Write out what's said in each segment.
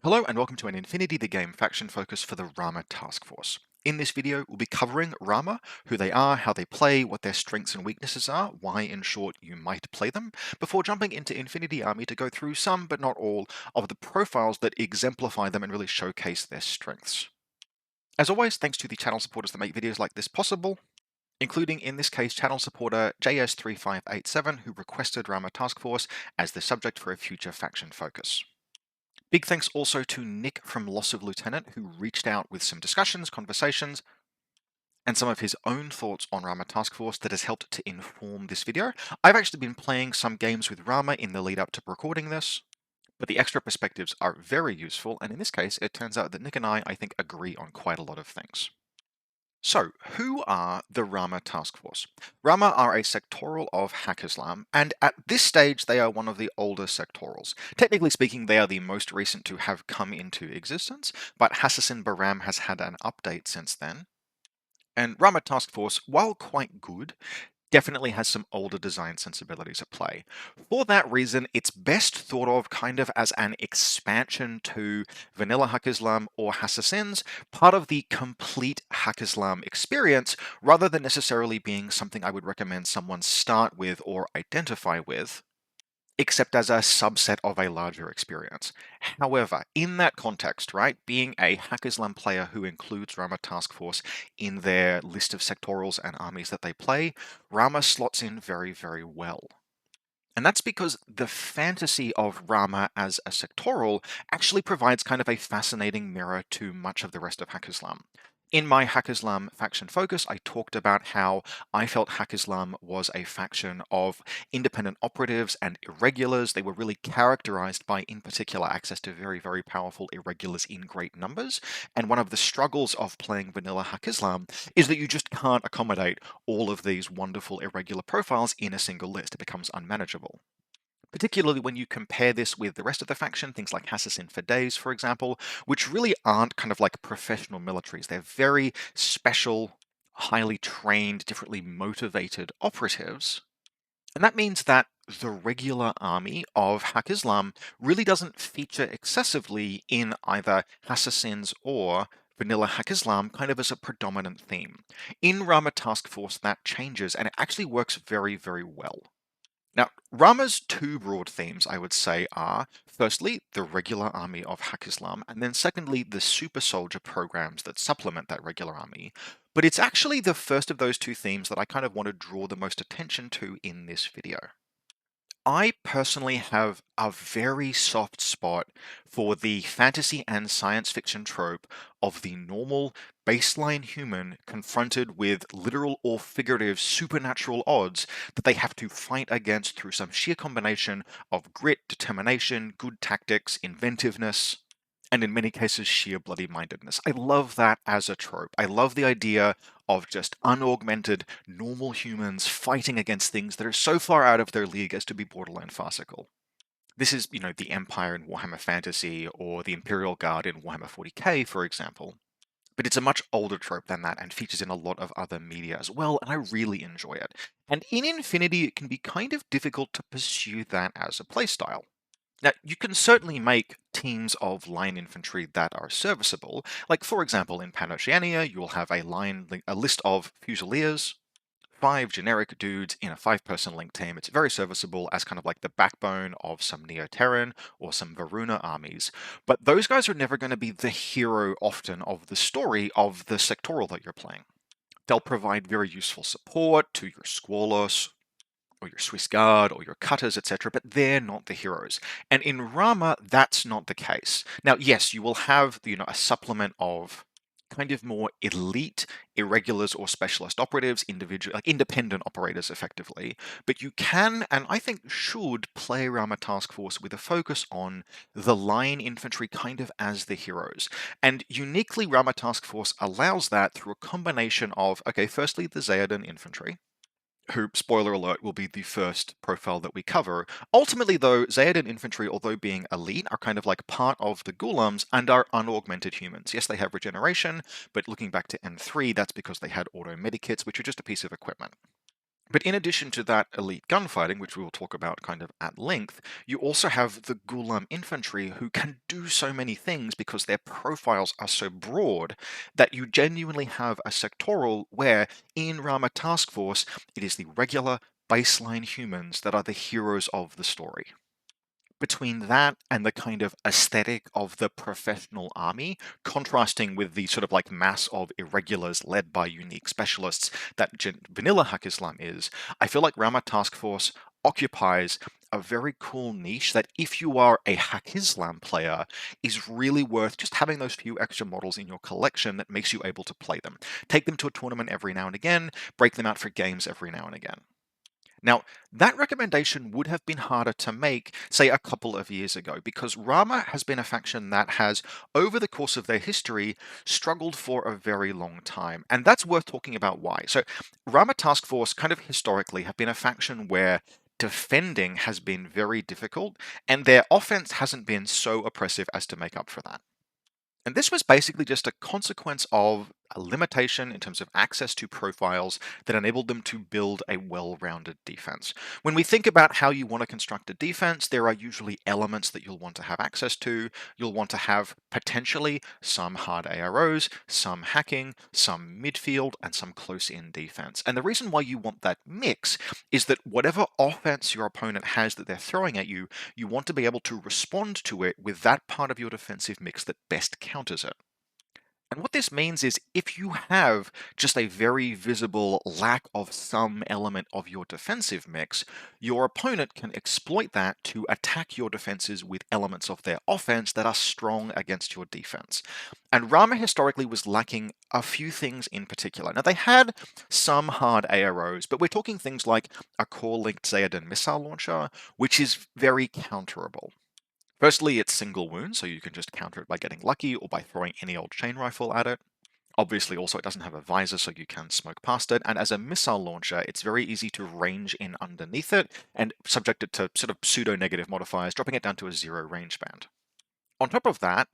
Hello and welcome to an Infinity the Game faction focus for the Rama Taskforce. In this video, we'll be covering Rama, who they are, how they play, what their strengths and weaknesses are, why in short you might play them, before jumping into Infinity Army to go through some, but not all, of the profiles that exemplify them and really showcase their strengths. As always, thanks to the channel supporters that make videos like this possible, including in this case channel supporter JS3587 who requested Rama Taskforce as the subject for a future faction focus. Big thanks also to Nick from Loss of Lieutenant, who reached out with some discussions, conversations, and some of his own thoughts on Rama Task Force that has helped to inform this video. I've actually been playing some games with Rama in the lead up to recording this, but the extra perspectives are very useful, and in this case, it turns out that Nick and I think, agree on quite a lot of things. So, who are the Rama Task Force? Rama are a sectoral of Haqqislam, and at this stage they are one of the older sectorals. Technically speaking, they are the most recent to have come into existence, but Hassassin Baram has had an update since then. And Rama Task Force, while quite good, definitely has some older design sensibilities at play. For that reason, it's best thought of kind of as an expansion to vanilla Haqqislam or Assassins, part of the complete Haqqislam experience, rather than necessarily being something I would recommend someone start with or identify with, except as a subset of a larger experience. However, in that context, right, being a Haqqislam player who includes Rama Task Force in their list of sectorals and armies that they play, Rama slots in very, very well. And that's because the fantasy of Rama as a sectoral actually provides kind of a fascinating mirror to much of the rest of Haqqislam. In my Haqqislam faction focus, I talked about how I felt Haqqislam was a faction of independent operatives and irregulars. They were really characterized by, in particular, access to very, very powerful irregulars in great numbers. And one of the struggles of playing vanilla Haqqislam is that you just can't accommodate all of these wonderful irregular profiles in a single list. It becomes unmanageable. Particularly when you compare this with the rest of the faction, things like Hassassin for Days, for example, which really aren't kind of like professional militaries. They're very special, highly trained, differently motivated operatives. And that means that the regular army of Haqqislam really doesn't feature excessively in either Assassins or vanilla Haqqislam kind of as a predominant theme. In Rama Task Force, that changes, and it actually works very, very well. Now, Rama's two broad themes, I would say, are firstly, the regular army of Haqqislam, and then secondly, the super soldier programs that supplement that regular army. But it's actually the first of those two themes that I kind of want to draw the most attention to in this video. I personally have a very soft spot for the fantasy and science fiction trope of the normal baseline human confronted with literal or figurative supernatural odds that they have to fight against through some sheer combination of grit, determination, good tactics, inventiveness, and in many cases sheer bloody-mindedness. I love that as a trope. I love the idea of just unaugmented, normal humans fighting against things that are so far out of their league as to be borderline farcical. This is, the Empire in Warhammer Fantasy, or the Imperial Guard in Warhammer 40k, for example. But it's a much older trope than that and features in a lot of other media as well, and I really enjoy it. And in Infinity, it can be kind of difficult to pursue that as a playstyle. Now, you can certainly make teams of line infantry that are serviceable. Like, for example, in Pan-Oceania, you'll have a list of Fusiliers, 5 generic dudes in a 5-person link team. It's very serviceable as kind of like the backbone of some Neo-Terran or some Varuna armies. But those guys are never going to be the hero often of the story of the sectoral that you're playing. They'll provide very useful support to your Squalos, or your Swiss Guard, or your Cutters, etc., but they're not the heroes. And in Rama, that's not the case. Now, yes, you will have, a supplement of kind of more elite irregulars or specialist operatives, independent operators, effectively. But you can, and I think should, play Rama Task Force with a focus on the line infantry kind of as the heroes. And uniquely, Rama Task Force allows that through a combination of, okay, firstly, the Zaden infantry, who, spoiler alert, will be the first profile that we cover. Ultimately, though, Zaden infantry, although being elite, are kind of like part of the Ghulams and are unaugmented humans. Yes, they have regeneration, but looking back to N3, that's because they had auto medikits, which are just a piece of equipment. But in addition to that elite gunfighting, which we will talk about kind of at length, you also have the Ghulam infantry who can do so many things because their profiles are so broad that you genuinely have a sectoral where in Rama Task Force it is the regular baseline humans that are the heroes of the story. Between that and the kind of aesthetic of the professional army, contrasting with the sort of like mass of irregulars led by unique specialists that vanilla Hack Islam is, I feel like Rama Task Force occupies a very cool niche that if you are a Hack Islam player is really worth just having those few extra models in your collection that makes you able to play them. Take them to a tournament every now and again, break them out for games every now and again. Now, that recommendation would have been harder to make, say, a couple of years ago, because Rama has been a faction that has, over the course of their history, struggled for a very long time. And that's worth talking about why. So, Rama Task Force, kind of historically, have been a faction where defending has been very difficult, and their offense hasn't been so oppressive as to make up for that. And this was basically just a consequence of a limitation in terms of access to profiles that enabled them to build a well-rounded defense. When we think about how you want to construct a defense, there are usually elements that you'll want to have access to. You'll want to have potentially some hard AROs, some hacking, some midfield, and some close-in defense. And the reason why you want that mix is that whatever offense your opponent has that they're throwing at you, you want to be able to respond to it with that part of your defensive mix that best counters it. And what this means is if you have just a very visible lack of some element of your defensive mix, your opponent can exploit that to attack your defenses with elements of their offense that are strong against your defense. And Rama historically was lacking a few things in particular. Now, they had some hard AROs, but we're talking things like a core-linked Zaden missile launcher, which is very counterable. Firstly, it's single wound, so you can just counter it by getting lucky or by throwing any old chain rifle at it. Obviously, also, it doesn't have a visor, so you can smoke past it. And as a missile launcher, it's very easy to range in underneath it and subject it to sort of pseudo-negative modifiers, dropping it down to a 0 range band. On top of that,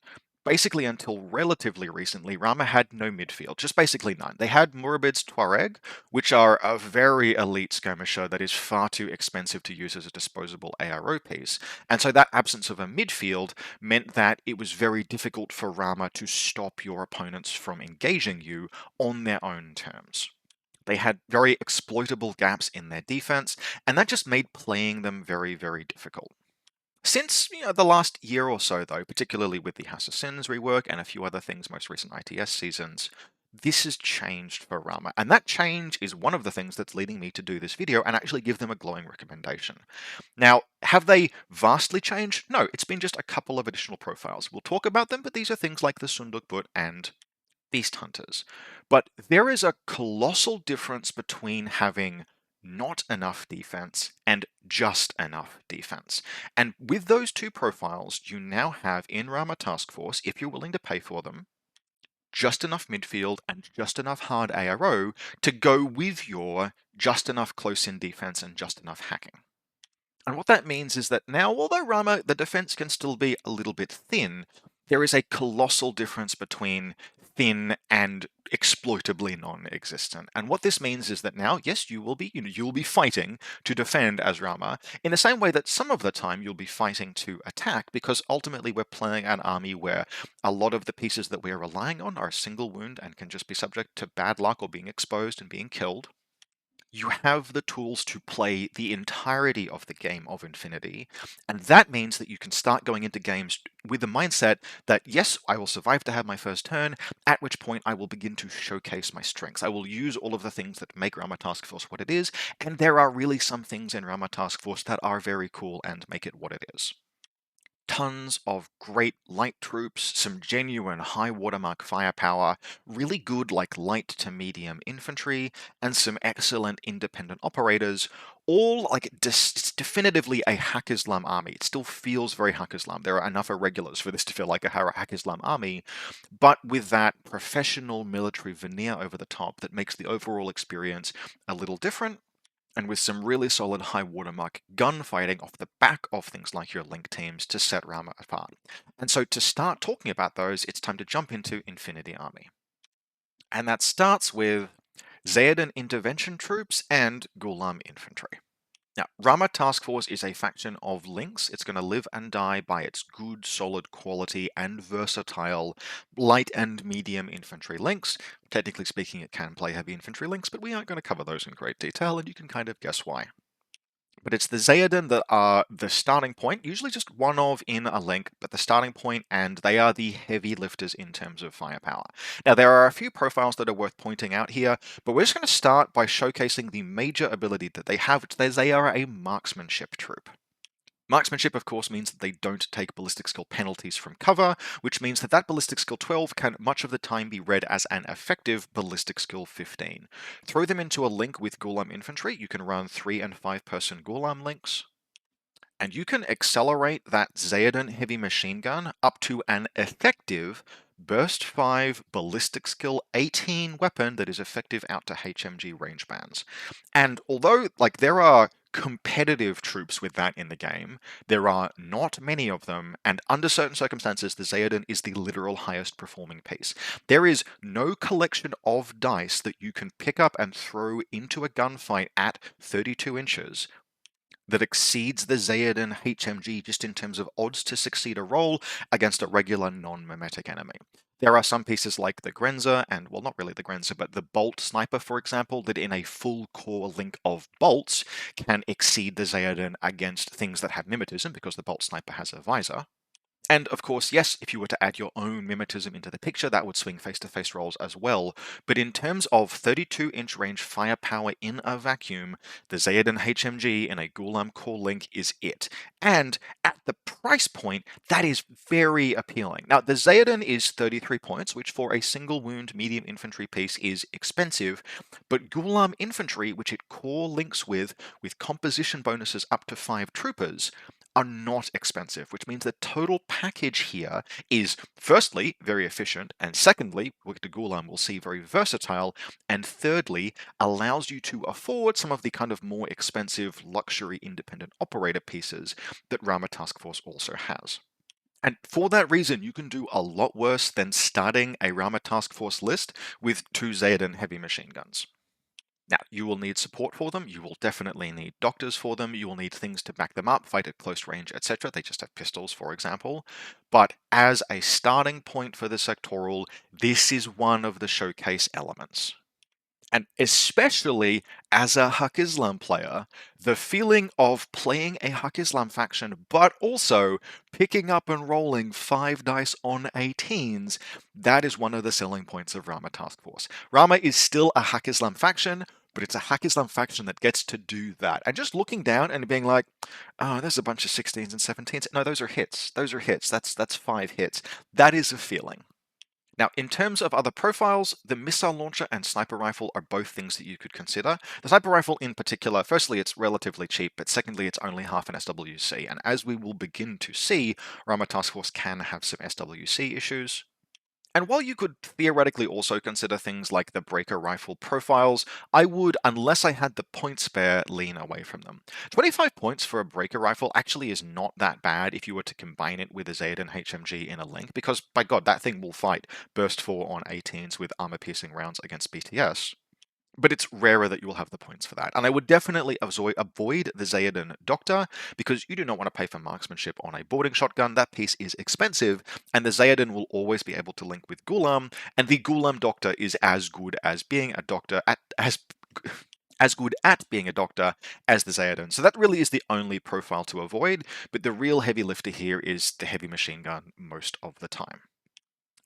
basically until relatively recently, Rama had no midfield, just basically none. They had Murabid's Tuareg, which are a very elite skirmisher that is far too expensive to use as a disposable ARO piece. And so that absence of a midfield meant that it was very difficult for Rama to stop your opponents from engaging you on their own terms. They had very exploitable gaps in their defense, and that just made playing them very, very difficult. Since the last year or so, though, particularly with the House of Sins rework and a few other things, most recent ITS seasons, this has changed for Rama. And that change is one of the things that's leading me to do this video and actually give them a glowing recommendation. Now, have they vastly changed? No, it's been just a couple of additional profiles. We'll talk about them, but these are things like the Sundukbut and Beast Hunters. But there is a colossal difference between having not enough defense and just enough defense. And with those two profiles, you now have in Rama Task Force, if you're willing to pay for them, just enough midfield and just enough hard ARO to go with your just enough close-in defense and just enough hacking. And what that means is that now, although Rama, the defense can still be a little bit thin, there is a colossal difference between thin and exploitably non-existent. And what this means is that now, yes, you will be fighting to defend as Rama in the same way that some of the time you'll be fighting to attack, because ultimately we're playing an army where a lot of the pieces that we're relying on are single wound and can just be subject to bad luck or being exposed and being killed. You have the tools to play the entirety of the game of Infinity, and that means that you can start going into games with the mindset that, yes, I will survive to have my first turn, at which point I will begin to showcase my strengths. I will use all of the things that make Rama Task Force what it is, and there are really some things in Rama Task Force that are very cool and make it what it is. Tons of great light troops, some genuine high watermark firepower, really good like light to medium infantry, and some excellent independent operators, all like it's definitively a Hack Islam army. It still feels very Hack Islam. There are enough irregulars for this to feel like a Hack Islam army, but with that professional military veneer over the top that makes the overall experience a little different, and with some really solid high watermark gunfighting off the back of things like your link teams to set Rama apart. And so to start talking about those, it's time to jump into Infinity Army. And that starts with Zaden intervention troops, and Ghulam infantry. Now, Rama Taskforce is a faction of links. It's going to live and die by its good, solid quality and versatile light and medium infantry links. Technically speaking, it can play heavy infantry links, but we aren't going to cover those in great detail, and you can kind of guess why. But it's the Zaden that are the starting point, usually just one of in a link, but the starting point, and they are the heavy lifters in terms of firepower. Now, there are a few profiles that are worth pointing out here, but we're just going to start by showcasing the major ability that they have, which is they are a marksmanship troop. Marksmanship, of course, means that they don't take ballistic skill penalties from cover, which means that that ballistic skill 12 can much of the time be read as an effective ballistic skill 15. Throw them into a link with Ghulam infantry. You can run 3 and 5 person Ghulam links, and you can accelerate that Zaden heavy machine gun up to an effective burst 5 ballistic skill 18 weapon that is effective out to HMG range bands. And although there are competitive troops with that in the game, there are not many of them, and under certain circumstances the Zaden is the literal highest performing piece. There is no collection of dice that you can pick up and throw into a gunfight at 32 inches that exceeds the Zaden HMG just in terms of odds to succeed a roll against a regular non-mimetic enemy. There are some pieces like the Grenzer, and well, not really the Grenzer, but the Bolt Sniper, for example, that in a full core link of bolts can exceed the Zaden against things that have mimetism because the Bolt Sniper has a visor. And of course, yes, if you were to add your own mimetism into the picture, that would swing face-to-face rolls as well. But in terms of 32-inch range firepower in a vacuum, the Zaden HMG in a Ghulam core link is it. And at the price point, that is very appealing. Now, the Zaden is 33 points, which for a single wound medium infantry piece is expensive, but Ghulam infantry, which it core links with composition bonuses up to 5 troopers, are not expensive, which means the total package here is firstly very efficient, and secondly, with the Ghulam we'll see very versatile, and thirdly, allows you to afford some of the kind of more expensive luxury independent operator pieces that Rama Taskforce also has. And for that reason, you can do a lot worse than starting a Rama Taskforce list with 2 Zaden heavy machine guns. Now, you will need support for them, you will definitely need doctors for them, you will need things to back them up, fight at close range, etc. They just have pistols, for example. But as a starting point for the sectoral, this is one of the showcase elements. And especially as a Haq Islam player, the feeling of playing a Haq Islam faction, but also picking up and rolling 5 dice on 18s, that is one of the selling points of Rama Taskforce. Rama is still a Haq Islam faction, but it's a Haq Islam faction that gets to do that. And just looking down and being like, oh, there's a bunch of 16s and 17s. No, those are hits. Those are hits. That's 5 hits. That is a feeling. Now, in terms of other profiles, the missile launcher and sniper rifle are both things that you could consider. The sniper rifle in particular, firstly, it's relatively cheap, but secondly, it's only half an SWC, and as we will begin to see, Rama Taskforce can have some SWC issues. And while you could theoretically also consider things like the breaker rifle profiles, I would, unless I had the point spare, lean away from them. 25 points for a breaker rifle actually is not that bad if you were to combine it with a Zaden HMG in a link, because by god, that thing will fight burst 4 on 18s with armor-piercing rounds against BTS. But it's rarer that you will have the points for that. And I would definitely avoid the Zaden Doctor, because you do not want to pay for marksmanship on a boarding shotgun. That piece is expensive, and the Zaden will always be able to link with Ghulam, and the Ghulam Doctor is as good as being a doctor as good at being a doctor as the Zaden. So that really is the only profile to avoid, but the real heavy lifter here is the heavy machine gun most of the time.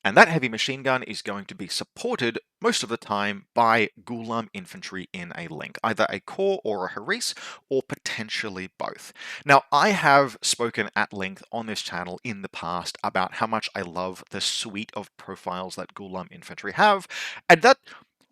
And that heavy machine gun is going to be supported most of the time by Ghulam infantry in a link, either a core or a Haris, or potentially both. Now, I have spoken at length on this channel in the past about how much I love the suite of profiles that Ghulam infantry have, and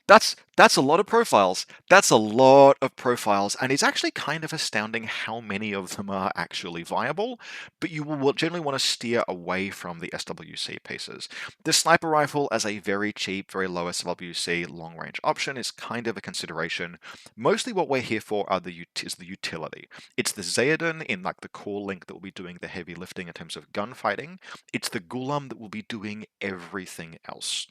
that's a lot of profiles. That's a lot of profiles, and it's actually kind of astounding how many of them are actually viable, but you will generally want to steer away from the SWC pieces. The sniper rifle as a very cheap, very low SWC long-range option is kind of a consideration. Mostly what we're here for is the utility. It's the Zaden in the core link that will be doing the heavy lifting in terms of gunfighting. It's the Ghulam that will be doing everything else.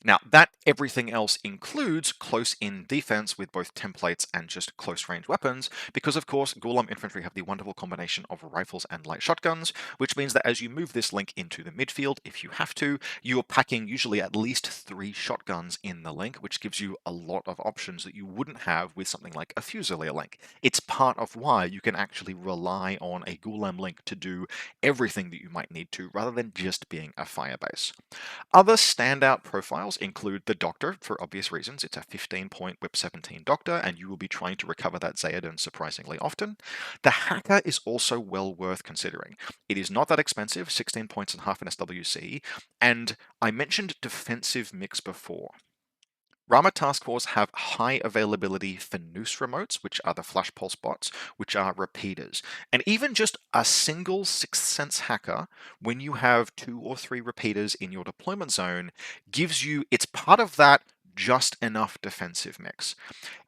Now, that everything else includes close-in defense with both templates and just close-range weapons, because of course, Ghulam infantry have the wonderful combination of rifles and light shotguns, which means that as you move this link into the midfield, if you have to, you are packing usually at least 3 shotguns in the link, which gives you a lot of options that you wouldn't have with something like a Fusilier link. It's part of why you can actually rely on a Ghulam link to do everything that you might need to, rather than just being a firebase. Other standout profiles include the Doctor, for obvious reasons. It's a 15-point Whip 17 Doctor, and you will be trying to recover that Zaden surprisingly often. The Hacker is also well worth considering. It is not that expensive, 16 points and half an SWC, and I mentioned defensive mix before. Rama Task Force have high availability for Noose remotes, which are the flash pulse bots, which are repeaters. And even just a single Sixth Sense hacker, when you have 2 or 3 repeaters in your deployment zone, gives you, it's part of that just enough defensive mix.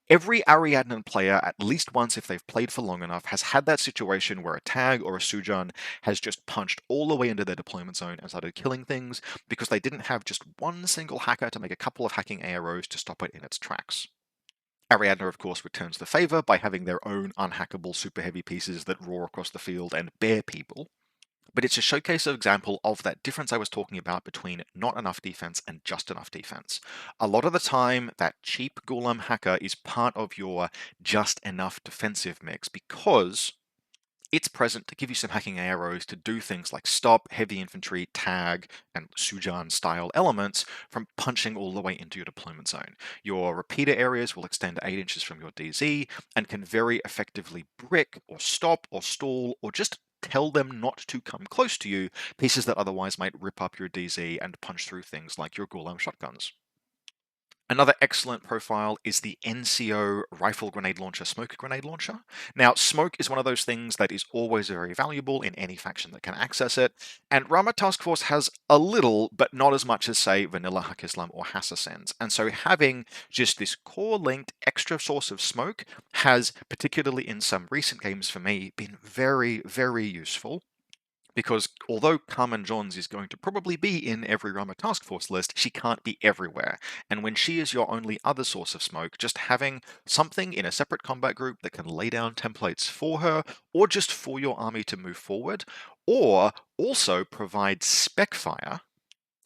Every Ariadne player, at least once if they've played for long enough, has had that situation where a tag or a Sujan has just punched all the way into their deployment zone and started killing things because they didn't have just one single hacker to make a couple of hacking AROs to stop it in its tracks. Ariadne, of course, returns the favor by having their own unhackable super heavy pieces that roar across the field and bear people. But it's a showcase example of that difference I was talking about between not enough defense and just enough defense. A lot of the time, that cheap Ghulam hacker is part of your just enough defensive mix because it's present to give you some hacking arrows to do things like stop heavy infantry, tag, and Sujan style elements from punching all the way into your deployment zone. Your repeater areas will extend 8 inches from your DZ and can very effectively brick or stop or stall or just tell them not to come close to you, pieces that otherwise might rip up your DZ and punch through things like your Ghulam shotguns. Another excellent profile is the NCO Rifle Grenade Launcher Smoke Grenade Launcher. Now, smoke is one of those things that is always very valuable in any faction that can access it, and Rama Task Force has a little, but not as much as, say, Vanilla Hak Islam or Hassasens. And so having just this core-linked extra source of smoke has, particularly in some recent games for me, been very, very useful. Because although Carmen Johns is going to probably be in every Rama Task Force list, she can't be everywhere. And when she is your only other source of smoke, just having something in a separate combat group that can lay down templates for her, or just for your army to move forward, or also provide spec fire.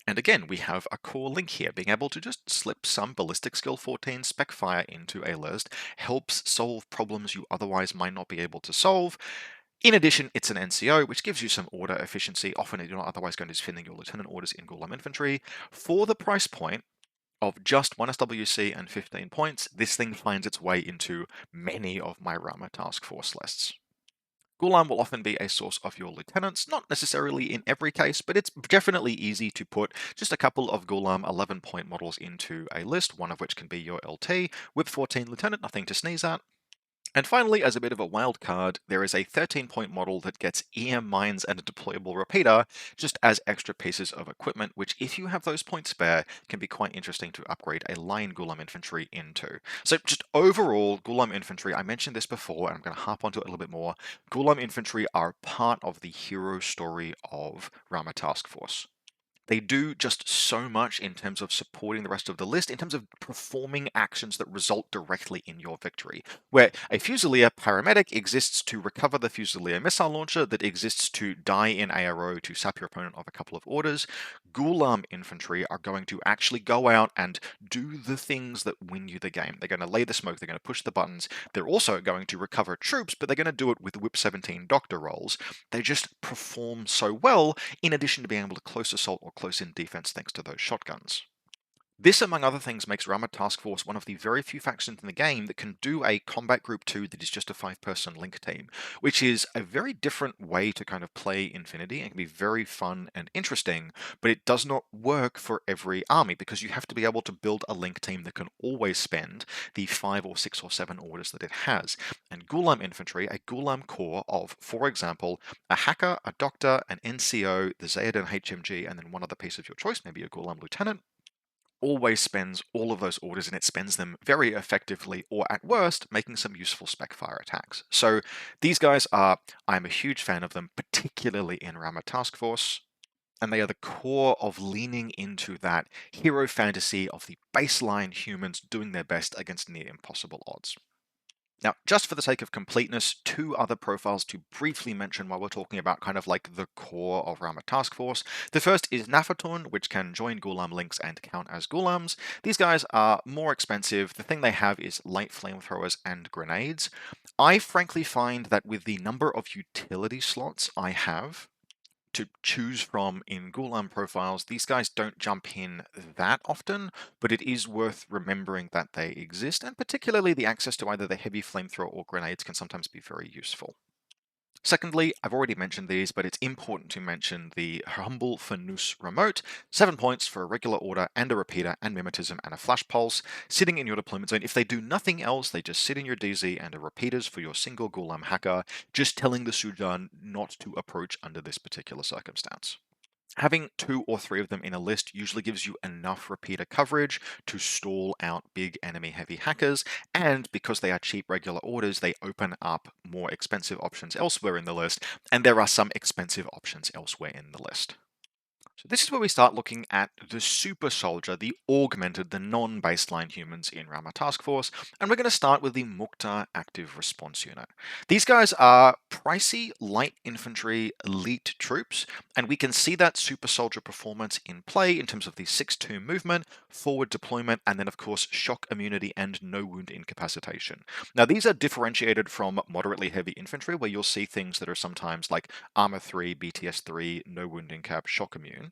And again, we have a core link here. Being able to just slip some Ballistic Skill 14 spec fire into a list helps solve problems you otherwise might not be able to solve. In addition, it's an NCO, which gives you some order efficiency. Often you're not otherwise going to be defending your lieutenant orders in Ghulam infantry. For the price point of just 1 SWC and 15 points, this thing finds its way into many of my Rama Task Force lists. Ghulam will often be a source of your lieutenants, not necessarily in every case, but it's definitely easy to put just a couple of Ghulam 11-point models into a list, one of which can be your LT. Whip 14 lieutenant, nothing to sneeze at. And finally, as a bit of a wild card, there is a 13-point model that gets EM mines and a deployable repeater just as extra pieces of equipment, which if you have those points spare, can be quite interesting to upgrade a line Ghulam infantry into. So just overall, Ghulam infantry, I mentioned this before, and I'm going to harp onto it a little bit more. Ghulam infantry are part of the hero story of Rama Task Force. They do just so much in terms of supporting the rest of the list, in terms of performing actions that result directly in your victory. Where a Fusilier paramedic exists to recover the Fusilier missile launcher that exists to die in ARO to sap your opponent of a couple of orders, Ghulam infantry are going to actually go out and do the things that win you the game. They're going to lay the smoke, they're going to push the buttons, they're also going to recover troops, but they're going to do it with Whip 17 Doctor rolls. They just perform so well, in addition to being able to close assault or close-in defense thanks to those shotguns. This, among other things, makes Rama Task Force one of the very few factions in the game that can do a combat group 2 that is just a 5-person link team, which is a very different way to kind of play Infinity and can be very fun and interesting, but it does not work for every army because you have to be able to build a link team that can always spend the 5 or 6 or 7 orders that it has. And Ghulam infantry, a Ghulam core of, for example, a hacker, a doctor, an NCO, the Zaden HMG, and then one other piece of your choice, maybe a Ghulam lieutenant, always spends all of those orders and it spends them very effectively, or at worst, making some useful spec fire attacks. So these guys are, I'm a huge fan of them, particularly in Rama Task Force. and they are the core of leaning into that hero fantasy of the baseline humans doing their best against near impossible odds. Now, just for the sake of completeness, two other profiles to briefly mention while we're talking about kind of like the core of Rama Task Force. The first is Nafatun, which can join Ghulam links and count as Ghulams. These guys are more expensive. The thing they have is light flamethrowers and grenades. I frankly find that with the number of utility slots I have to choose from in Ghulam profiles, these guys don't jump in that often, but it is worth remembering that they exist, and particularly the access to either the heavy flamethrower or grenades can sometimes be very useful. Secondly, I've already mentioned these, but it's important to mention the Humble Fanus remote, 7 points for a regular order and a repeater and mimetism and a flash pulse, sitting in your deployment zone. If they do nothing else, they just sit in your DZ and are repeaters for your single Ghulam hacker, just telling the Sujan not to approach under this particular circumstance. Having 2 or 3 of them in a list usually gives you enough repeater coverage to stall out big enemy heavy hackers, and because they are cheap regular orders, they open up more expensive options elsewhere in the list, and there are some expensive options elsewhere in the list. So this is where we start looking at the super soldier, the augmented, the non-baseline humans in Rama Task Force, and we're going to start with the Mukhtar Active Response Unit. These guys are pricey, light infantry, elite troops, and we can see that super soldier performance in play in terms of the 6-2 movement, forward deployment, and then of course shock immunity and no wound incapacitation. Now these are differentiated from moderately heavy infantry, where you'll see things that are sometimes like armor 3, BTS 3, no wound incap, shock immune.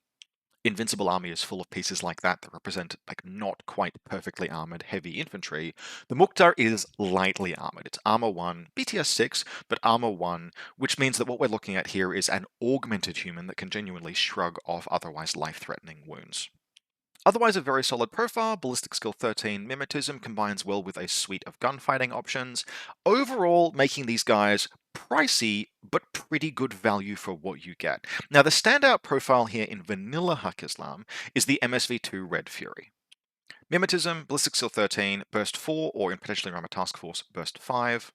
Invincible Army is full of pieces like that that represent like not quite perfectly armored heavy infantry. The Mukhtar is lightly armored. It's armor 1, BTS 6, but armor 1, which means that what we're looking at here is an augmented human that can genuinely shrug off otherwise life-threatening wounds. Otherwise a very solid profile, ballistic skill 13, mimetism combines well with a suite of gunfighting options, overall making these guys pricey but pretty good value for what you get. Now the standout profile here in vanilla Hak Islam is the MSV2 Red Fury. Mimetism, ballistic skill 13, burst 4, or in potentially Rama Task Force, burst 5.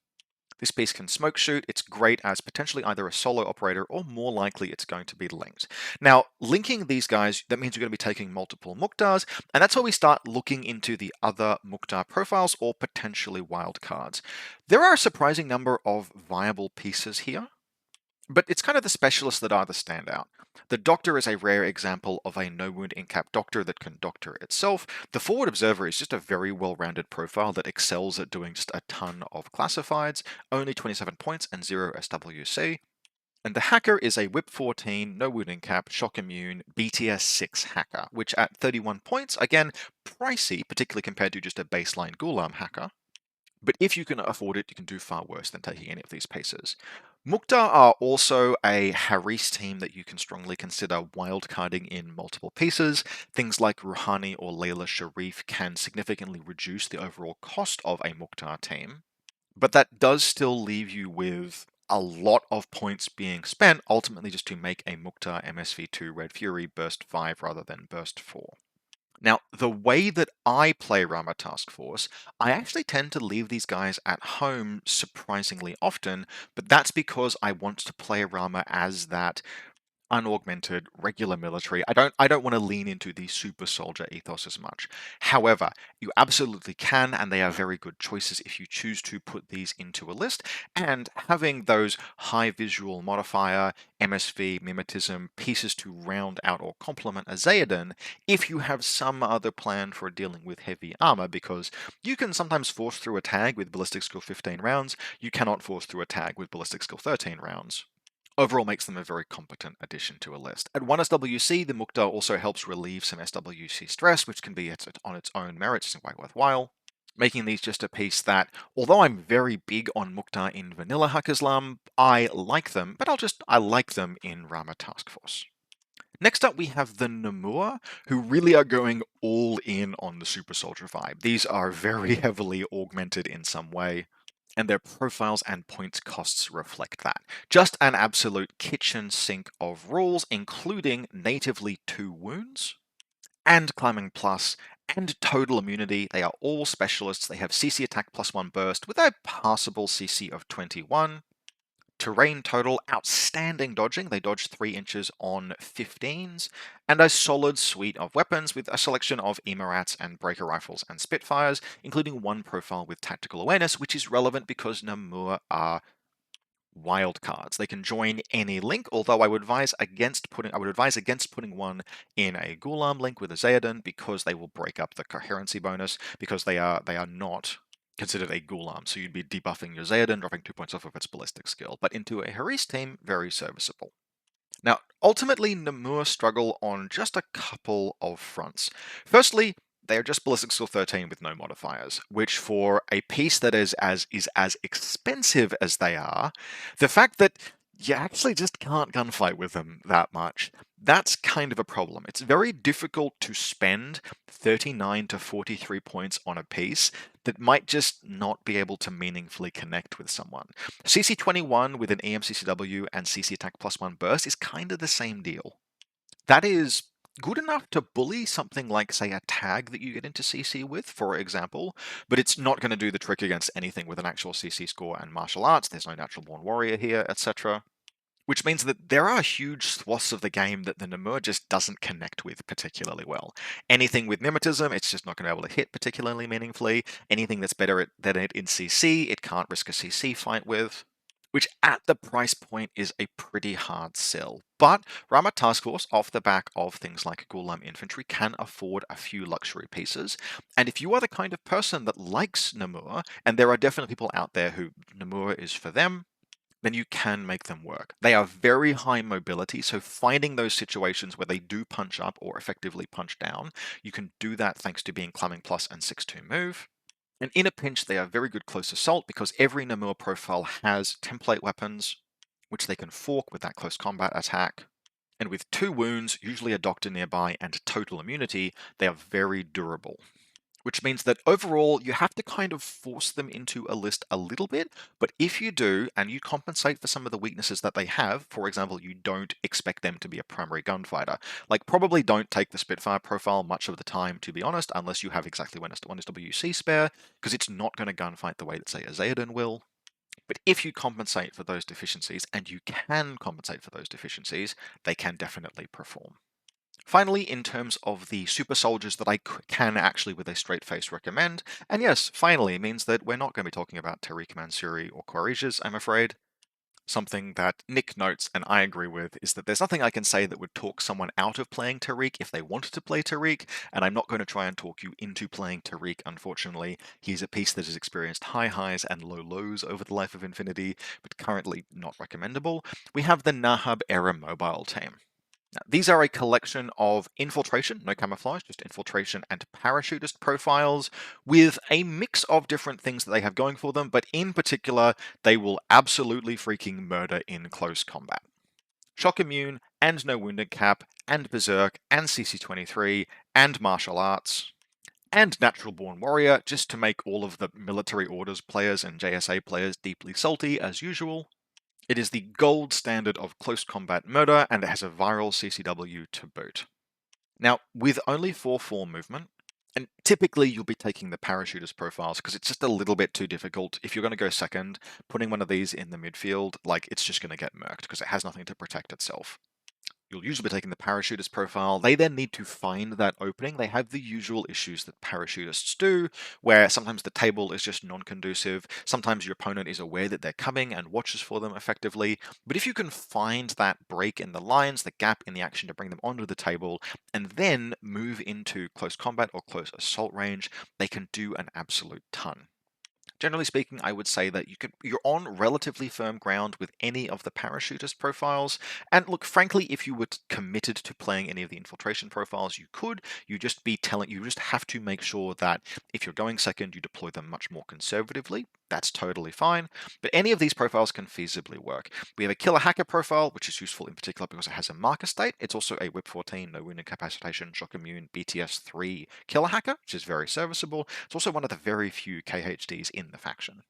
This piece can smoke shoot. It's great as potentially either a solo operator or more likely it's going to be linked. Now, linking these guys, that means you're going to be taking multiple Mukhtars, and that's where we start looking into the other Mukhtar profiles or potentially wild cards. There are a surprising number of viable pieces here, but it's kind of the specialists that are the standout. The Doctor is a rare example of a no-wound incap Doctor that can Doctor itself. The Forward Observer is just a very well-rounded profile that excels at doing just a ton of classifieds, only 27 points and 0 SWC. And the Hacker is a Whip 14, no wound incap, shock immune, BTS 6 hacker, which at 31 points, again, pricey, particularly compared to just a baseline Ghulam hacker. But if you can afford it, you can do far worse than taking any of these paces. Mukhtar are also a Haris team that you can strongly consider wildcarding in multiple pieces. Things like Rouhani or Layla Sharif can significantly reduce the overall cost of a Mukhtar team. But that does still leave you with a lot of points being spent ultimately just to make a Mukhtar MSV2 Red Fury burst 5 rather than burst 4. Now, the way that I play Rama Task Force, I actually tend to leave these guys at home surprisingly often, but that's because I want to play Rama as that unaugmented regular military. I don't want to lean into the super soldier ethos as much. However, you absolutely can, and they are very good choices if you choose to put these into a list. And having those high visual modifier, MSV, mimetism pieces to round out or complement a Zaden, if you have some other plan for dealing with heavy armor, because you can sometimes force through a tag with ballistic skill 15 rounds, you cannot force through a tag with ballistic skill 13 rounds. Overall makes them a very competent addition to a list. At 1 SWC, the Mukhtar also helps relieve some SWC stress, which can be on its own merits and quite worthwhile, making these just a piece that, although I'm very big on Mukhtar in vanilla Hak Islam, I like them, but I like them in Rama Task Force. Next up, we have the Namur, who really are going all in on the super soldier vibe. These are very heavily augmented in some way, and their profiles and points costs reflect that. Just an absolute kitchen sink of rules, including natively 2 wounds, and climbing plus, and total immunity. They are all specialists. They have CC attack plus 1 burst with a passable CC of 21. Terrain total, outstanding dodging. They dodge 3 inches on 15s, and a solid suite of weapons with a selection of Emorats and breaker rifles and Spitfires, including one profile with tactical awareness, which is relevant because Namur are wildcards. They can join any link, although I would advise against putting one in a Ghulam link with a Zaden because they will break up the coherency bonus because they are not considered a Ghulam. So you'd be debuffing your Zaden, dropping 2 points off of its ballistic skill. But into a Haris team, very serviceable. Now, ultimately, Namur struggle on just a couple of fronts. Firstly, they are just ballistic skill 13 with no modifiers, which for a piece that is as expensive as they are, the fact that you actually just can't gunfight with them that much, that's kind of a problem. It's very difficult to spend 39 to 43 points on a piece that might just not be able to meaningfully connect with someone. CC21 with an EMCCW and CC attack +1 burst is kind of the same deal. That is good enough to bully something like, say, a tag that you get into CC with, for example, but it's not going to do the trick against anything with an actual CC score and martial arts. There's no natural born warrior here, etc. Which means that there are huge swaths of the game that the Namur just doesn't connect with particularly well. Anything with Mimetism, it's just not going to be able to hit particularly meaningfully. Anything that's better than it in CC, it can't risk a CC fight with. Which at the price point is a pretty hard sell. But Rama Taskforce, off the back of things like Ghulam infantry, can afford a few luxury pieces. And if you are the kind of person that likes Namur, and there are definitely people out there who Namur is for them, then you can make them work. They are very high mobility, so finding those situations where they do punch up or effectively punch down, you can do that thanks to being Climbing Plus and 6-2 move. And in a pinch, they are very good close assault because every Namur profile has template weapons, which they can fork with that close combat attack. And with 2 wounds, usually a doctor nearby, and total immunity, they are very durable. Which means that overall, you have to kind of force them into a list a little bit, but if you do, and you compensate for some of the weaknesses that they have, for example, you don't expect them to be a primary gunfighter. Like, probably don't take the Spitfire profile much of the time, to be honest, unless you have exactly one SWC spare, because it's not going to gunfight the way that, say, a Zaden will. But if you compensate for those deficiencies, and you can compensate for those deficiencies, they can definitely perform. Finally, in terms of the super soldiers that I can actually with a straight face recommend, and yes, finally means that we're not going to be talking about Tariq Mansouri or Quareshes, I'm afraid. Something that Nick notes, and I agree with, is that there's nothing I can say that would talk someone out of playing Tariq if they wanted to play Tariq, and I'm not going to try and talk you into playing Tariq, unfortunately. He's a piece that has experienced high highs and low lows over the life of Infinity, but currently not recommendable. We have the Nahab era mobile team. Now, these are a collection of infiltration, no camouflage, just infiltration and parachutist profiles with a mix of different things that they have going for them, but in particular, they will absolutely freaking murder in close combat. Shock immune, and no wounded cap, and berserk, and CC23, and martial arts, and natural born warrior, just to make all of the military orders players and JSA players deeply salty as usual. It is the gold standard of close combat murder, and it has a viral CCW to boot. Now, with only 4-4 movement, and typically you'll be taking the parachutist profiles because it's just a little bit too difficult. If you're going to go second, putting one of these in the midfield, like, it's just going to get murked because it has nothing to protect itself. You'll usually be taking the parachutist profile. They then need to find that opening. They have the usual issues that parachutists do, where sometimes the table is just non-conducive. Sometimes your opponent is aware that they're coming and watches for them effectively. But if you can find that break in the lines, the gap in the action to bring them onto the table, and then move into close combat or close assault range, they can do an absolute ton. Generally speaking, I would say that you're on relatively firm ground with any of the parachutist profiles. And look, frankly, if you were committed to playing any of the infiltration profiles, you could. You just have to make sure that if you're going second, you deploy them much more conservatively. That's totally fine. But any of these profiles can feasibly work. We have a killer hacker profile, which is useful in particular because it has a marker state. It's also a whip 14, no wound incapacitation, shock immune, BTS 3 killer hacker, which is very serviceable. It's also one of the very few KHDs in the faction.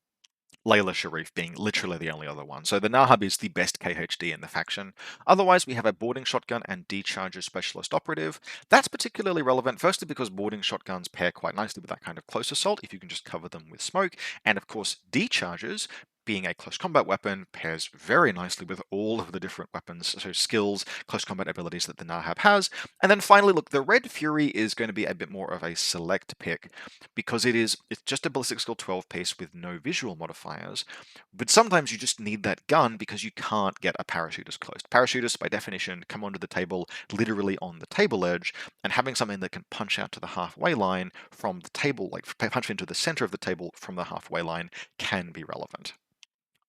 Layla Sharif being literally the only other one. So the Nahab is the best KHD in the faction. Otherwise, we have a boarding shotgun and decharger specialist operative. That's particularly relevant, firstly because boarding shotguns pair quite nicely with that kind of close assault if you can just cover them with smoke. And of course, dechargers being a close combat weapon, pairs very nicely with all of the different weapons, so skills, close combat abilities that the Nahab has. And then finally, look, the Red Fury is going to be a bit more of a select pick because it's just a ballistic skill 12 piece with no visual modifiers. But sometimes you just need that gun because you can't get a parachutist close. Parachutists, by definition, come onto the table literally on the table edge, and having something that can punch out to the halfway line from the table, like punch into the center of the table from the halfway line, can be relevant.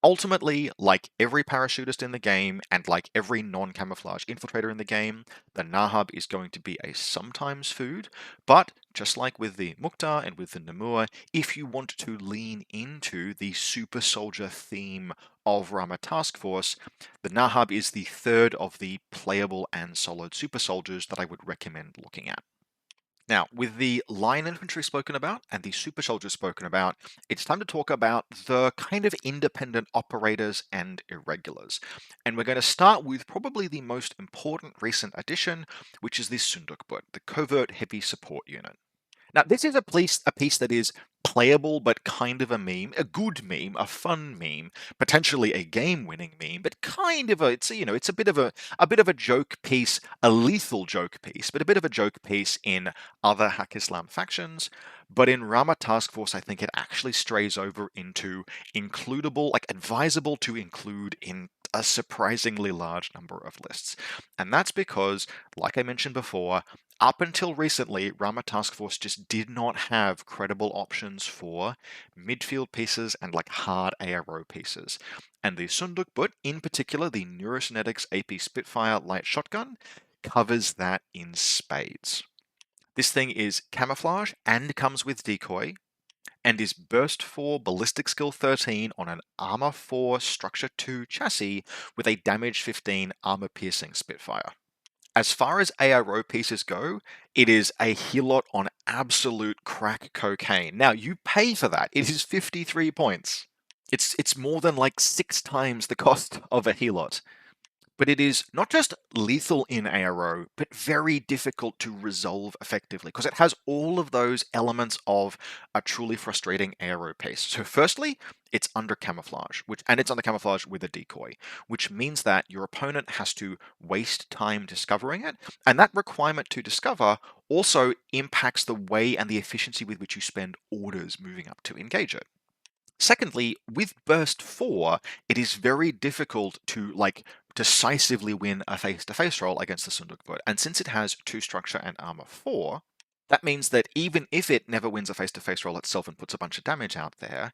Ultimately, like every parachutist in the game, and like every non-camouflage infiltrator in the game, the Nahab is going to be a sometimes food, but just like with the Mukhtar and with the Namur, if you want to lean into the super soldier theme of Rama Task Force, the Nahab is the third of the playable and soloed super soldiers that I would recommend looking at. Now, with the line infantry spoken about and the super soldiers spoken about, it's time to talk about the kind of independent operators and irregulars. And we're going to start with probably the most important recent addition, which is the Sundukbut, the Covert Heavy Support Unit. Now, this is a piece that is playable but kind of a meme, a good meme, a fun meme, potentially a game-winning meme, but kind of it's a bit of a joke piece, a lethal joke piece, but a bit of a joke piece in other Hack Islam factions. But in Rama Task Force, I think it actually strays over into includable, like advisable to include in a surprisingly large number of lists. And that's because, like I mentioned before, up until recently, Rama Task Force just did not have credible options for midfield pieces and like hard ARO pieces. And the Sundukbut, in particular, the Neurosynetics AP Spitfire light shotgun, covers that in spades. This thing is camouflage and comes with decoy, and is burst 4 ballistic skill 13 on an armor 4 structure 2 chassis with a damage 15 armor piercing Spitfire. As far as ARO pieces go, it is a helot on absolute crack cocaine. Now, you pay for that. It is 53 points. It's more than like 6 times the cost of a helot. But it is not just lethal in ARO, but very difficult to resolve effectively because it has all of those elements of a truly frustrating ARO piece. So firstly, it's under camouflage, and it's under camouflage with a decoy, which means that your opponent has to waste time discovering it, and that requirement to discover also impacts the way and the efficiency with which you spend orders moving up to engage it. Secondly, with Burst 4, it is very difficult to decisively win a face-to-face roll against the Sundukbud. And since it has 2 structure and armor 4, that means that even if it never wins a face-to-face roll itself and puts a bunch of damage out there,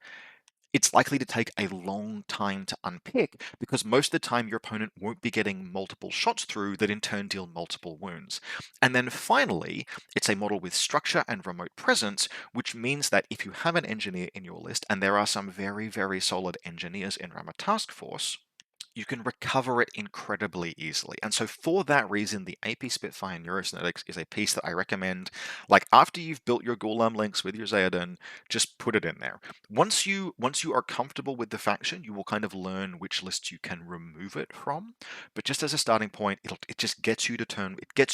it's likely to take a long time to unpick because most of the time your opponent won't be getting multiple shots through that in turn deal multiple wounds. And then finally, it's a model with structure and remote presence, which means that if you have an engineer in your list, and there are some very, very solid engineers in Rama Task Force, you can recover it incredibly easily. And so for that reason, the AP Spitfire Neurosynetics is a piece that I recommend. Like after you've built your Ghulam links with your Zaden, just put it in there. Once you are comfortable with the faction, you will kind of learn which lists you can remove it from. But just as a starting point, it just gets you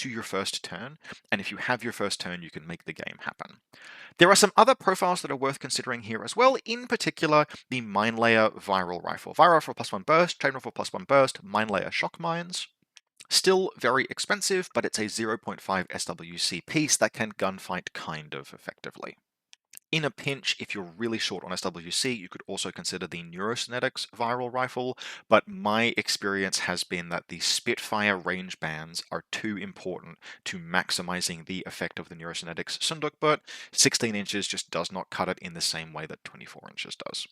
your first turn, and if you have your first turn, you can make the game happen. There are some other profiles that are worth considering here as well, in particular the Mine Layer Viral Rifle. Viral Rifle +1 burst, Chain Rifle +1 burst, Mine Layer Shock Mines. Still very expensive, but it's a 0.5 SWC piece that can gunfight kind of effectively. In a pinch, if you're really short on SWC, you could also consider the Neurosynetics Viral Rifle, but my experience has been that the Spitfire range bands are too important to maximizing the effect of the Neurosynetics Sunduk, but 16 inches just does not cut it in the same way that 24 inches does.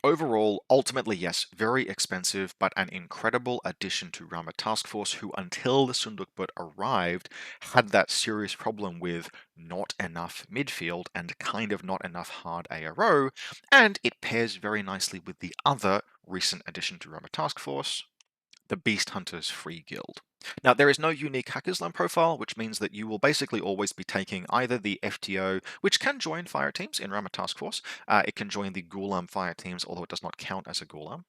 Overall, ultimately, yes, very expensive, but an incredible addition to Rama Task Force, who until the Sundukbut arrived, had that serious problem with not enough midfield and kind of not enough hard ARO, and it pairs very nicely with the other recent addition to Rama Task Force, the Beast Hunters Free Guild. Now, there is no unique Hackislam profile, which means that you will basically always be taking either the FTO, which can join fire teams in Rama Task Force, it can join the Ghulam fire teams, although it does not count as a Ghulam,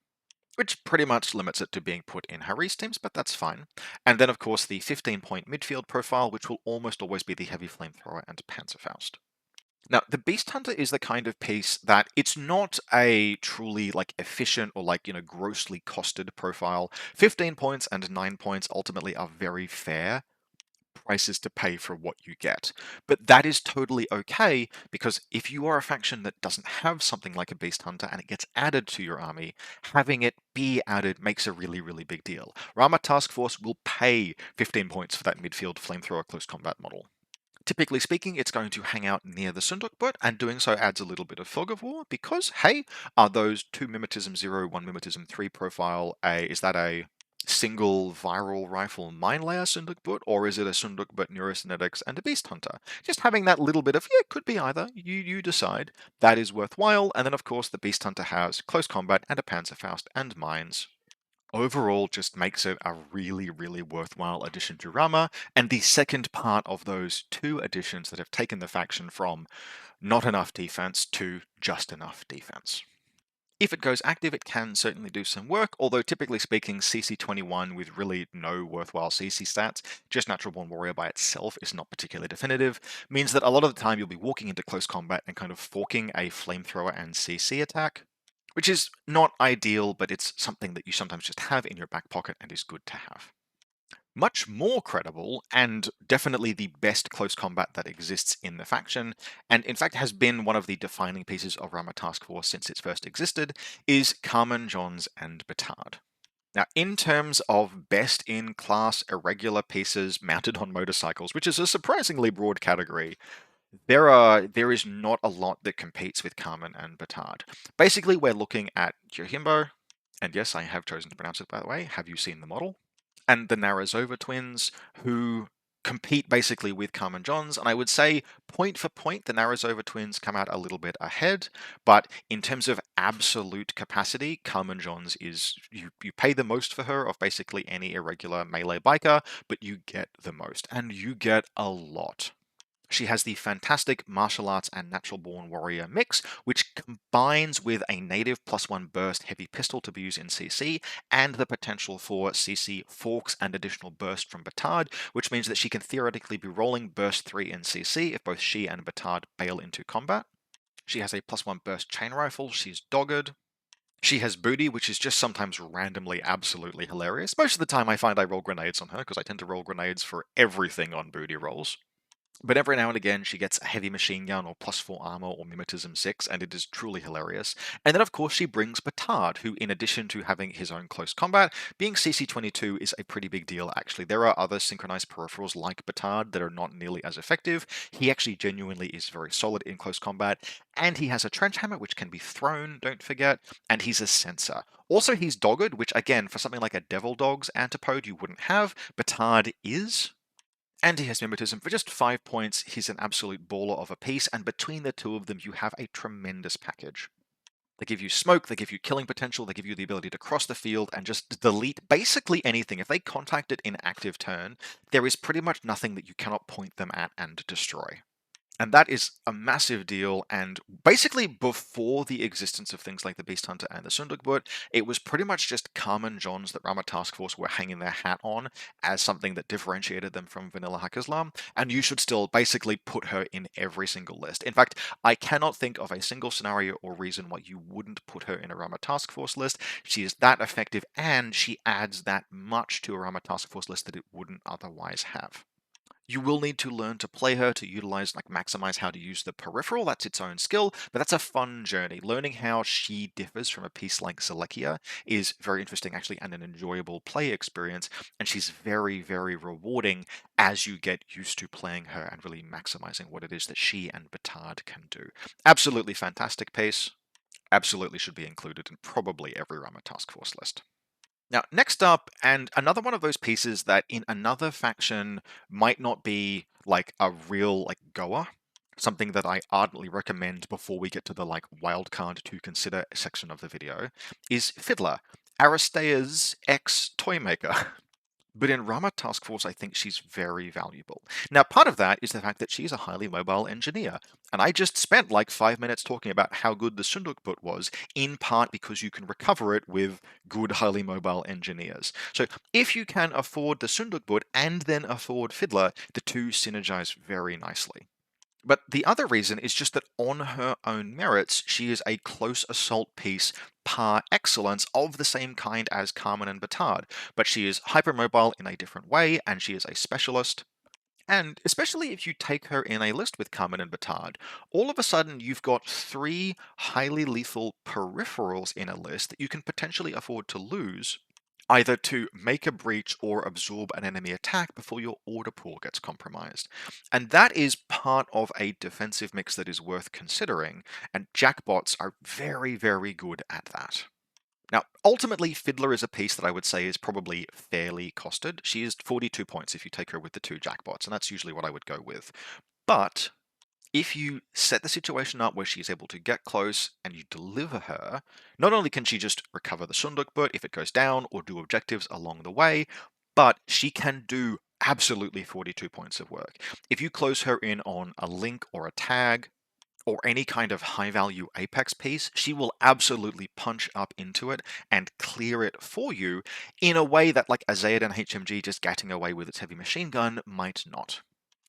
which pretty much limits it to being put in Haris teams, but that's fine. And then, of course, the 15-point midfield profile, which will almost always be the Heavy Flamethrower and Panzerfaust. Now, the Beast Hunter is the kind of piece that it's not a truly like efficient or like, grossly costed profile. 15 points and 9 points ultimately are very fair prices to pay for what you get. But that is totally okay, because if you are a faction that doesn't have something like a Beast Hunter and it gets added to your army, having it be added makes a really, really big deal. Rama Task Force will pay 15 points for that midfield flamethrower close combat model. Typically speaking, it's going to hang out near the Sundukbut, and doing so adds a little bit of fog of war because, hey, are those 2 Mimetism 0, 1 Mimetism 3 profile, is that a single viral rifle mine layer Sundukbut, or is it a Sundukbut Neurosynetics and a Beast Hunter? Just having that little bit of, yeah, it could be either, you decide, that is worthwhile, and then of course the Beast Hunter has close combat and a Panzerfaust and mines. Overall, just makes it a really, really worthwhile addition to Rama, and the second part of those two additions that have taken the faction from not enough defense to just enough defense. If it goes active, it can certainly do some work, although typically speaking, CC21 with really no worthwhile CC stats, just Natural Born Warrior by itself is not particularly definitive, means that a lot of the time you'll be walking into close combat and kind of forking a flamethrower and CC attack, which is not ideal, but it's something that you sometimes just have in your back pocket and is good to have. Much more credible, and definitely the best close combat that exists in the faction, and in fact has been one of the defining pieces of Rama Task Force since it first existed, is Carmen Johns and Batard. Now, in terms of best-in-class irregular pieces mounted on motorcycles, which is a surprisingly broad category, there is not a lot that competes with Carmen and Batard. Basically, we're looking at Yojimbo, and yes, I have chosen to pronounce it by the way. Have you seen the model? And the Narazova twins, who compete basically with Carmen Johns, and I would say point for point, the Narazova twins come out a little bit ahead, but in terms of absolute capacity, Carmen Johns is, you pay the most for her of basically any irregular melee biker, but you get the most, and you get a lot. She has the fantastic martial arts and natural born warrior mix, which combines with a native +1 burst heavy pistol to be used in CC, and the potential for CC forks and additional burst from Batard, which means that she can theoretically be rolling burst 3 in CC if both she and Batard bail into combat. She has a +1 burst chain rifle, she's dogged. She has booty, which is just sometimes randomly absolutely hilarious. Most of the time I find I roll grenades on her, because I tend to roll grenades for everything on booty rolls. But every now and again, she gets a heavy machine gun or +4 armor or mimetism 6, and it is truly hilarious. And then, of course, she brings Batard, who, in addition to having his own close combat, being CC22 is a pretty big deal, actually. There are other synchronized peripherals like Batard that are not nearly as effective. He actually genuinely is very solid in close combat, and he has a trench hammer, which can be thrown, don't forget, and he's a sensor. Also, he's dogged, which, again, for something like a Devil Dog's antipode, you wouldn't have. Batard is. And he has mimetism for just 5 points. He's an absolute baller of a piece, and between the two of them, you have a tremendous package. They give you smoke, they give you killing potential, they give you the ability to cross the field and just delete basically anything. If they contact it in active turn, there is pretty much nothing that you cannot point them at and destroy. And that is a massive deal, and basically before the existence of things like the Beast Hunter and the Sundukbut, it was pretty much just Carmen Johns that Rama Task Force were hanging their hat on as something that differentiated them from Vanilla Hack Islam, and you should still basically put her in every single list. In fact, I cannot think of a single scenario or reason why you wouldn't put her in a Rama Task Force list. She is that effective, and she adds that much to a Rama Task Force list that it wouldn't otherwise have. You will need to learn to play her to utilize, like maximize how to use the peripheral. That's its own skill, but that's a fun journey. Learning how she differs from a piece like Zelekia is very interesting, actually, and an enjoyable play experience. And she's very, very rewarding as you get used to playing her and really maximizing what it is that she and Batard can do. Absolutely fantastic piece. Absolutely should be included in probably every Rama Task Force list. Now, next up, and another one of those pieces that in another faction might not be like a real like goer, something that I ardently recommend before we get to the like wildcard to consider section of the video, is Fiddler, Aristea's ex-toy maker. But in Rama Task Force, I think she's very valuable. Now, part of that is the fact that she's a highly mobile engineer. And I just spent like 5 minutes talking about how good the Sundukbut was, in part because you can recover it with good, highly mobile engineers. So if you can afford the Sundukbut and then afford Fiddler, the two synergize very nicely. But the other reason is just that on her own merits, she is a close assault piece par excellence of the same kind as Carmen and Batard. But she is hypermobile in a different way, and she is a specialist. And especially if you take her in a list with Carmen and Batard, all of a sudden you've got three highly lethal peripherals in a list that you can potentially afford to lose, either to make a breach or absorb an enemy attack before your order pool gets compromised. And that is part of a defensive mix that is worth considering, and Jackbots are very, very good at that. Now, ultimately, Fiddler is a piece that I would say is probably fairly costed. She is 42 points if you take her with the two Jackbots, and that's usually what I would go with. But if you set the situation up where she's able to get close and you deliver her, not only can she just recover the Sundukbut if it goes down or do objectives along the way, but she can do absolutely 42 points of work. If you close her in on a link or a tag, or any kind of high value Apex piece, she will absolutely punch up into it and clear it for you in a way that, like a Zaden HMG just getting away with its heavy machine gun might not.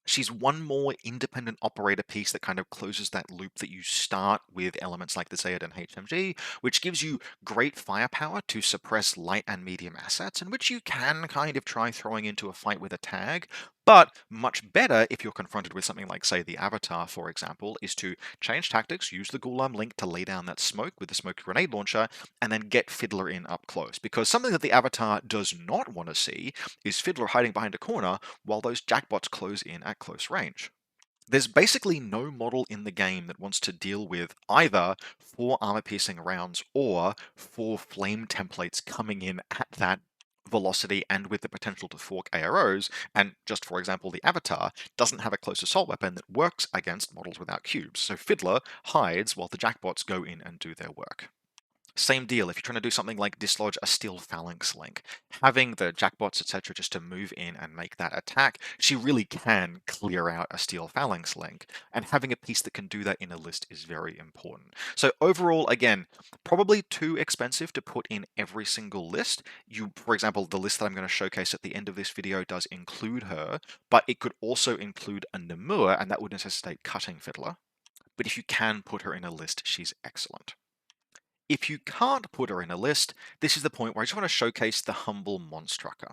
She's one more independent operator piece that kind of closes that loop that you start with elements like the Zaden HMG, which gives you great firepower to suppress light and medium assets, and which you can kind of try throwing into a fight with a tag. But much better if you're confronted with something like, say, the Avatar, for example, is to change tactics, use the Ghulam link to lay down that smoke with the smoke grenade launcher, and then get Fiddler in up close. Because something that the Avatar does not want to see is Fiddler hiding behind a corner while those Jackbots close in at close range. There's basically no model in the game that wants to deal with either 4 armor-piercing rounds or 4 flame templates coming in at that velocity and with the potential to fork AROs, and just for example, the Avatar doesn't have a close assault weapon that works against models without cubes, so Fiddler hides while the Jackbots go in and do their work. Same deal if you're trying to do something like dislodge a steel phalanx link. Having the jackbots, etc., just to move in and make that attack, she really can clear out a steel phalanx link. And having a piece that can do that in a list is very important. So overall, again, probably too expensive to put in every single list. For example, the list that I'm going to showcase at the end of this video does include her, but it could also include a Namur, and that would necessitate cutting Fiddler. But if you can put her in a list, she's excellent. If you can't put her in a list, this is the point where I just want to showcase the humble Monstrucker.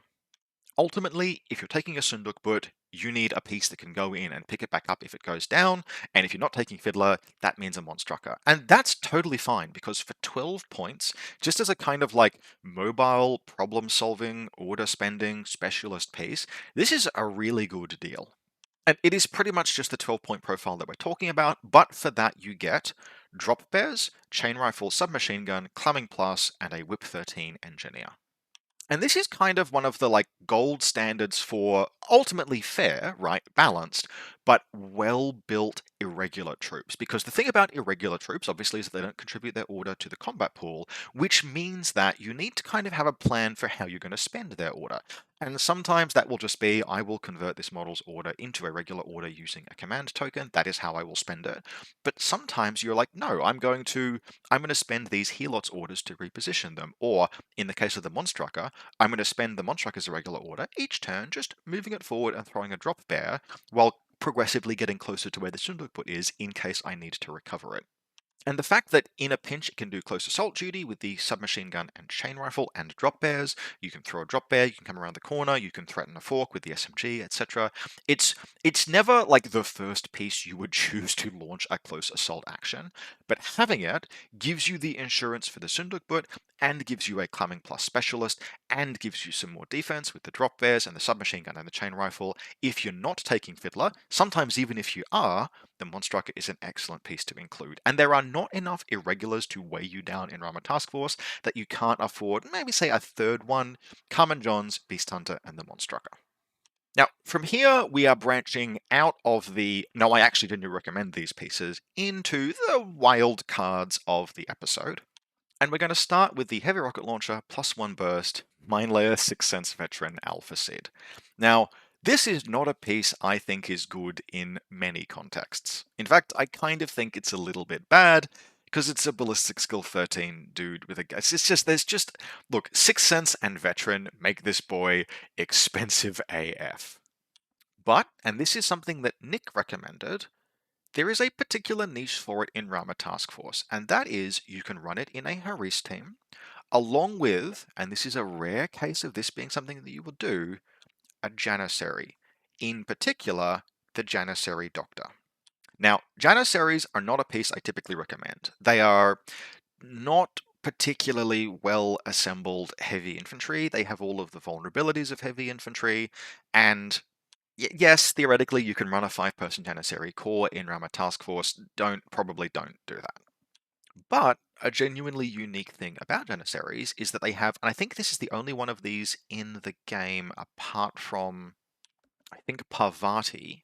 Ultimately, if you're taking a Sundukbut, you need a piece that can go in and pick it back up if it goes down, and if you're not taking Fiddler, that means a Monstrucker. And that's totally fine, because for 12 points, just as a kind of like mobile, problem-solving, order-spending specialist piece, this is a really good deal. And it is pretty much just the 12-point profile that we're talking about, but for that you get drop bears, chain rifle, submachine gun, clamming plus, and a whip 13 engineer. And this is kind of one of the like gold standards for ultimately fair, right, balanced, but well-built irregular troops. Because the thing about irregular troops, obviously, is that they don't contribute their order to the combat pool, which means that you need to kind of have a plan for how you're going to spend their order. And sometimes that will just be, I will convert this model's order into a regular order using a command token. That is how I will spend it. But sometimes you're like, no, I'm going to spend these helots orders to reposition them. Or in the case of the Monstrucker, I'm going to spend the Monstrucker's irregular order each turn, just moving it forward and throwing a drop bear, while progressively getting closer to where the Sundukbut is in case I need to recover it. And the fact that in a pinch it can do close assault duty with the submachine gun and chain rifle and drop bears, you can throw a drop bear, you can come around the corner, you can threaten a fork with the SMG, etc. It's never like the first piece you would choose to launch a close assault action, but having it gives you the insurance for the Sundukbut and gives you a clamming plus specialist and gives you some more defense with the drop bears and the submachine gun and the chain rifle. If you're not taking Fiddler, sometimes even if you are, the Monstrucker is an excellent piece to include. And there are not enough irregulars to weigh you down in Rama Taskforce that you can't afford, maybe say a third one, Carmen Johns, Beast Hunter, and the Monstrucker. Now, from here, we are branching out of the, no, I actually didn't recommend these pieces, into the wild cards of the episode. And we're going to start with the Heavy Rocket Launcher +1 burst, Mine Layer 6th Sense Veteran Alpha Sid. Now, this is not a piece I think is good in many contexts. In fact, I kind of think it's a little bit bad, because it's a ballistic skill 13 dude with a gas. Look, 6th Sense and Veteran make this boy expensive AF. But, and this is something that Nick recommended, There is a particular niche for it in Rama Taskforce, and that is you can run it in a Haris team, along with, and this is a rare case of this being something that you will do, a Janissary. In particular, the Janissary Doctor. Now, Janissaries are not a piece I typically recommend. They are not particularly well assembled heavy infantry. They have all of the vulnerabilities of heavy infantry, and yes, theoretically you can run a 5-person Janissary core in Rama Task Force. Probably don't do that. But a genuinely unique thing about Janissaries is that they have, and I think this is the only one of these in the game apart from, I think, Parvati,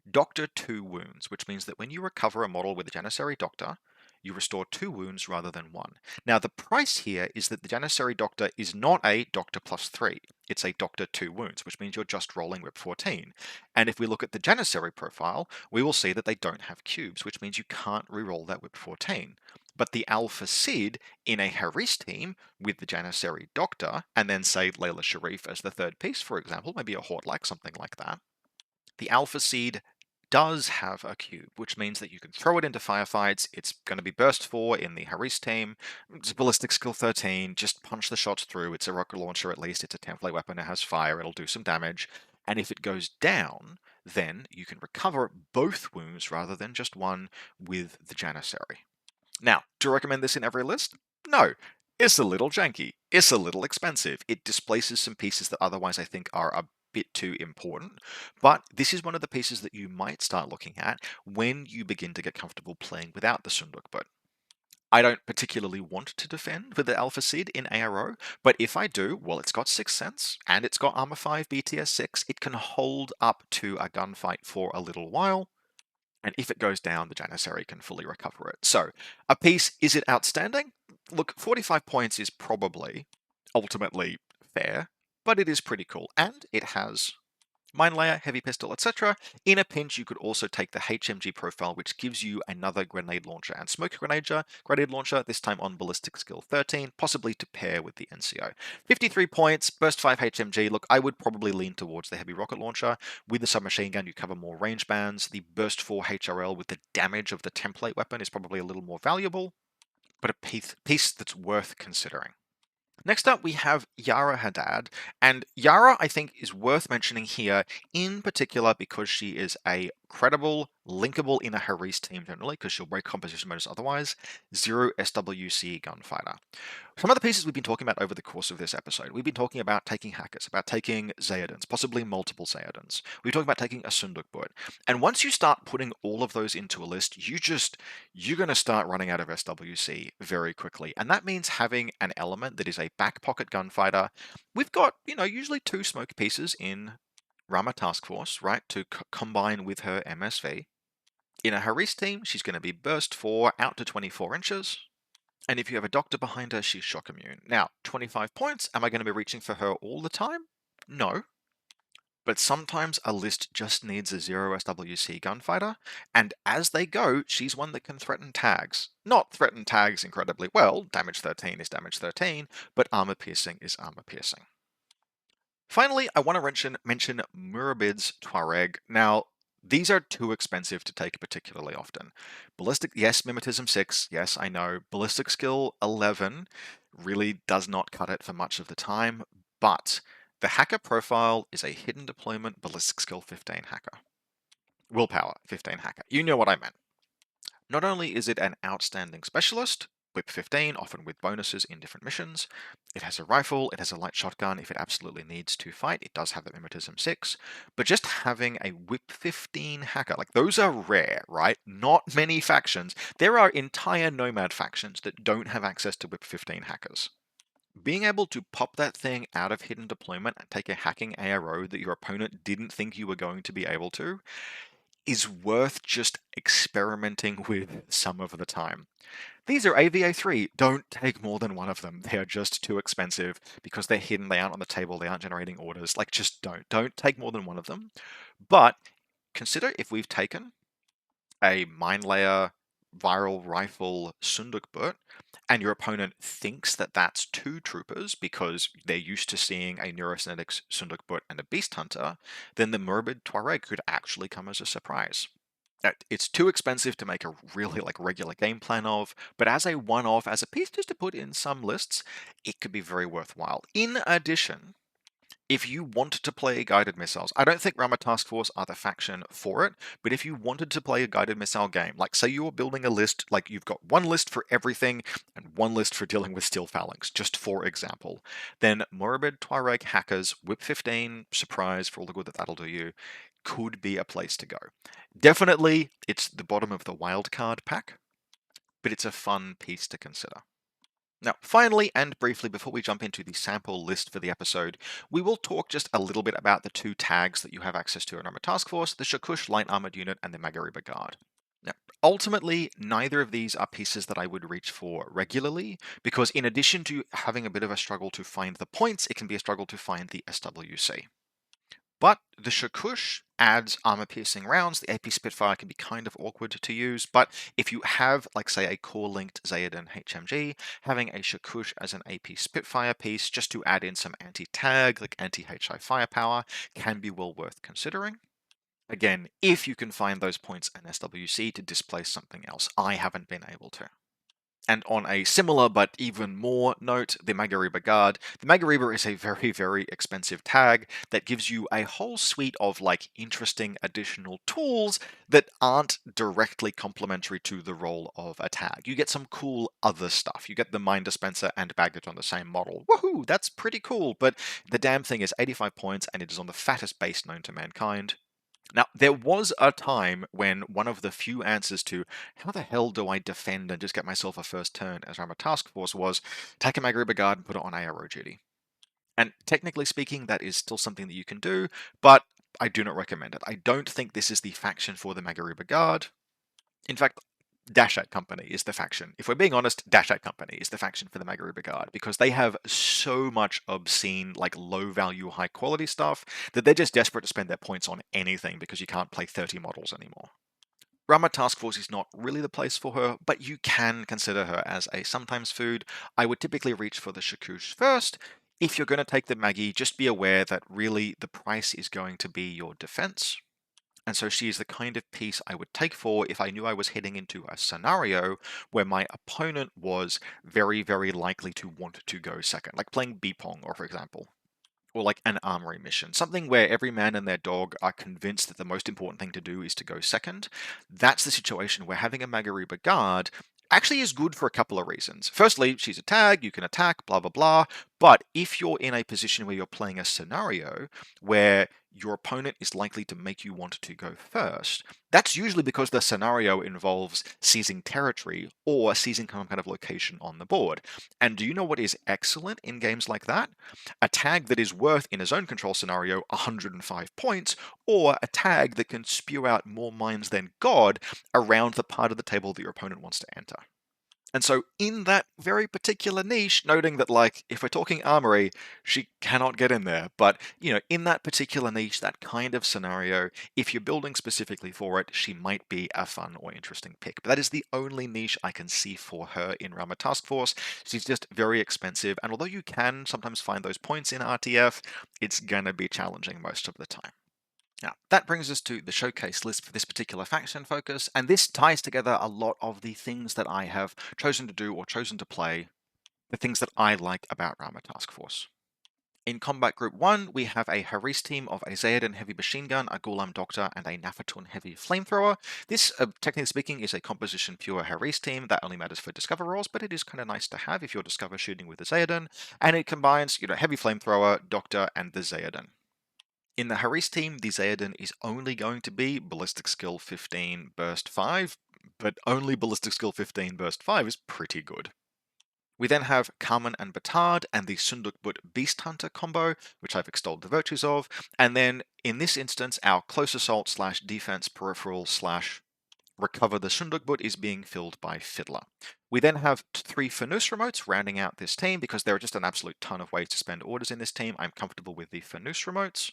Doctor 2 wounds, which means that when you recover a model with a Janissary Doctor, you restore 2 wounds rather than 1. Now, the price here is that the Janissary Doctor is not a Doctor plus 3. It's a Doctor 2 wounds, which means you're just rolling Whip 14. And if we look at the Janissary profile, we will see that they don't have cubes, which means you can't reroll that Whip 14. But the Alpha Sid in a Haris team with the Janissary Doctor, and then say Layla Sharif as the third piece, for example, maybe a Hort like something like that, the Alpha Seed does have a cube, which means that you can throw it into firefights. It's going to be burst 4 in the Haris team. It's ballistic skill 13, just punch the shots through. It's a rocket launcher at least, it's a template weapon, it has fire, it'll do some damage. And if it goes down, then you can recover both wounds rather than just one with the Janissary. Now, do I recommend this in every list? No. It's a little janky. It's a little expensive. It displaces some pieces that otherwise I think are a bit too important. But this is one of the pieces that you might start looking at when you begin to get comfortable playing without the Sunduk Boat. I don't particularly want to defend with the Alpha Seed in ARO, but if I do, well, it's got 6th Sense, and it's got Armor 5 BTS 6, it can hold up to a gunfight for a little while, and if it goes down, the Janissary can fully recover it. So, a piece, is it outstanding? Look, 45 points is probably ultimately fair, but it is pretty cool. And it has Mine Layer, Heavy Pistol, etc. In a pinch, you could also take the HMG profile, which gives you another grenade launcher and smoke grenade launcher, this time on ballistic skill 13, possibly to pair with the NCO. 53 points, burst 5 HMG. Look, I would probably lean towards the heavy rocket launcher. With the submachine gun, you cover more range bands. The burst 4 HRL with the damage of the template weapon is probably a little more valuable, but a piece that's worth considering. Next up, we have Yara Haddad, and Yara, I think, is worth mentioning here, in particular because she is a credible, linkable in a Haris team generally, because she'll break composition bonus otherwise, 0 SWC gunfighter. Some of the pieces we've been talking about over the course of this episode, we've been talking about taking hackers, about taking Zaydens, possibly multiple Zaydens. We've talked about taking a Sunduk Boot. And once you start putting all of those into a list, you're going to start running out of SWC very quickly. And that means having an element that is a back pocket gunfighter. We've got, usually 2 smoke pieces in Rama Task Force, right, to combine with her MSV. In a Haris team, she's going to be burst 4 out to 24 inches. And if you have a doctor behind her, she's shock immune. Now, 25 points, am I going to be reaching for her all the time? No. But sometimes a list just needs a 0 SWC gunfighter, and as they go, she's one that can threaten tags. Not threaten tags incredibly well, damage 13 is damage 13, but armor piercing is armor piercing. Finally, I want to mention Murabid's Tuareg. Now, these are too expensive to take particularly often. Ballistic, yes, Mimetism 6, yes, I know. Ballistic skill 11 really does not cut it for much of the time, but the hacker profile is a hidden deployment ballistic skill 15 hacker. Willpower 15 hacker. You know what I meant. Not only is it an outstanding specialist, Whip 15, often with bonuses in different missions. It has a rifle, it has a light shotgun if it absolutely needs to fight. It does have that Mimetism 6. But just having a Whip 15 hacker, like those are rare, right? Not many factions. There are entire Nomad factions that don't have access to Whip 15 hackers. Being able to pop that thing out of hidden deployment and take a hacking ARO that your opponent didn't think you were going to be able to is worth just experimenting with some of the time. These are AVA3. Don't take more than one of them. They are just too expensive because they're hidden, they aren't on the table, they aren't generating orders. Like, just don't. Don't take more than one of them. But consider if we've taken a Mine Layer viral rifle Sunduk Boot, and your opponent thinks that that's 2 troopers because they're used to seeing a Neurosynetics Sunduk Boot and a Beast Hunter, then the Murbid Tuareg could actually come as a surprise. It's too expensive to make a really regular game plan of, but as a one-off, as a piece just to put in some lists, it could be very worthwhile. In addition, if you want to play guided missiles, I don't think Rama Task Force are the faction for it, but if you wanted to play a guided missile game, like say you're building a list, like you've got one list for everything and one list for dealing with steel phalanx, just for example, then Morabed Tuareg Hackers, Whip 15, Surprise, for all the good that that'll do you, could be a place to go. Definitely, it's the bottom of the wildcard pack, but it's a fun piece to consider. Now, finally and briefly, before we jump into the sample list for the episode, we will talk just a little bit about the two tags that you have access to in Armored Task Force, the Shakush Light Armored Unit and the Magariba Guard. Now, ultimately, neither of these are pieces that I would reach for regularly, because in addition to having a bit of a struggle to find the points, it can be a struggle to find the SWC. But the Shakush adds armor-piercing rounds. The AP Spitfire can be kind of awkward to use, but if you have, like, say, a core-linked Zaden HMG, having a Shakush as an AP Spitfire piece just to add in some anti-tag, like anti-HI firepower, can be well worth considering. Again, if you can find those points in SWC to displace something else. I haven't been able to. And on a similar but even more note, the Magariba Guard. The Magariba is a very, very expensive tag that gives you a whole suite of interesting additional tools that aren't directly complementary to the role of a tag. You get some cool other stuff. You get the Mine Dispenser and Baggage on the same model. Woohoo, that's pretty cool, but the damn thing is 85 points and it is on the fattest base known to mankind. Now, there was a time when one of the few answers to how the hell do I defend and just get myself a first turn as Rama Task Force was take a Magariba Guard and put it on ARO duty. And technically speaking, that is still something that you can do, but I do not recommend it. I don't think this is the faction for the Magariba Guard. In fact, Dash Out Company is the faction. If we're being honest, Dash Out Company is the faction for the Magariba Guard because they have so much obscene, low value, high quality stuff that they're just desperate to spend their points on anything because you can't play 30 models anymore. Rama Task Force is not really the place for her, but you can consider her as a sometimes food. I would typically reach for the Shakush first. If you're going to take the Maggie, just be aware that really the price is going to be your defense. And so she is the kind of piece I would take for if I knew I was heading into a scenario where my opponent was very, very likely to want to go second, like playing Beepong, or for example, or like an armory mission, something where every man and their dog are convinced that the most important thing to do is to go second. That's the situation where having a Magariba Guard actually is good for a couple of reasons. Firstly, she's a tag, you can attack, blah, blah, blah. But if you're in a position where you're playing a scenario where your opponent is likely to make you want to go first, that's usually because the scenario involves seizing territory or seizing some kind of location on the board. And do you know what is excellent in games like that? A tag that is worth, in a zone control scenario, 105 points, or a tag that can spew out more mines than God around the part of the table that your opponent wants to enter. And so in that very particular niche, noting that if we're talking armory, she cannot get in there. But, in that particular niche, that kind of scenario, if you're building specifically for it, she might be a fun or interesting pick. But that is the only niche I can see for her in Rama Task Force. She's just very expensive. And although you can sometimes find those points in RTF, it's going to be challenging most of the time. Now, that brings us to the showcase list for this particular faction focus, and this ties together a lot of the things that I have chosen to do or chosen to play, the things that I like about Rama Task Force. In Combat Group 1, we have a Haris team of a Zaden Heavy Machine Gun, a Ghulam Doctor, and a Nafatun Heavy Flamethrower. This, technically speaking, is a composition pure Haris team that only matters for Discover rolls, but it is kind of nice to have if you're Discover shooting with the Zaden, and it combines, Heavy Flamethrower, Doctor, and the Zaden. In the Haris team, the Zaden is only going to be Ballistic Skill 15 Burst 5, but only Ballistic Skill 15 Burst 5 is pretty good. We then have Carmen and Batard and the Sundukbut Beast Hunter combo, which I've extolled the virtues of, and then in this instance, our Close Assault / Defense Peripheral / Recover the Sundukbut is being filled by Fiddler. We then have 3 Fanus remotes rounding out this team because there are just an absolute ton of ways to spend orders in this team. I'm comfortable with the Fanus remotes.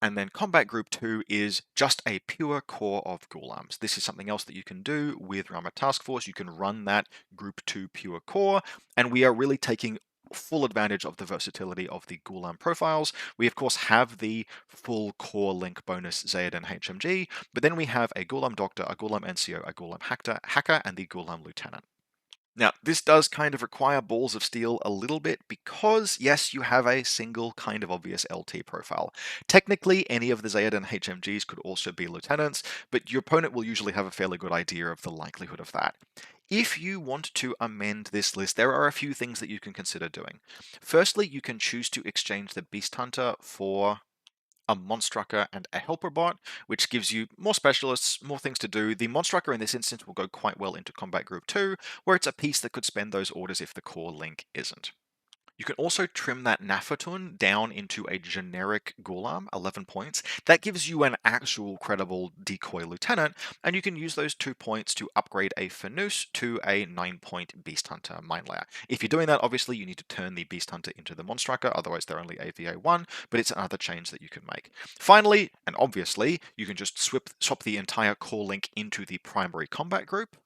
And then Combat Group 2 is just a pure core of Ghulams. This is something else that you can do with Rama Task Force. You can run that Group 2 pure core, and we are really taking full advantage of the versatility of the Ghulam profiles. We of course have the full core link bonus Zaden HMG, but then we have a Ghulam Doctor, a Ghulam NCO, a Ghulam Hacker, and the Ghulam Lieutenant. Now, this does kind of require balls of steel a little bit because, yes, you have a single kind of obvious LT profile. Technically, any of the Zaden HMGs could also be lieutenants, but your opponent will usually have a fairly good idea of the likelihood of that. If you want to amend this list, there are a few things that you can consider doing. Firstly, you can choose to exchange the Beast Hunter for a Monstrucker and a Helper bot, which gives you more specialists, more things to do. The Monstrucker in this instance will go quite well into Combat Group 2, where it's a piece that could spend those orders if the core link isn't. You can also trim that Nafatun down into a generic Ghulam, 11 points. That gives you an actual credible decoy lieutenant, and you can use those 2 points to upgrade a Fanus to a 9-point Beast Hunter Mine Layer. If you're doing that, obviously you need to turn the Beast Hunter into the Monstrucker, otherwise they're only AVA1, but it's another change that you can make. Finally, and obviously, you can just swap the entire core link into the primary combat group.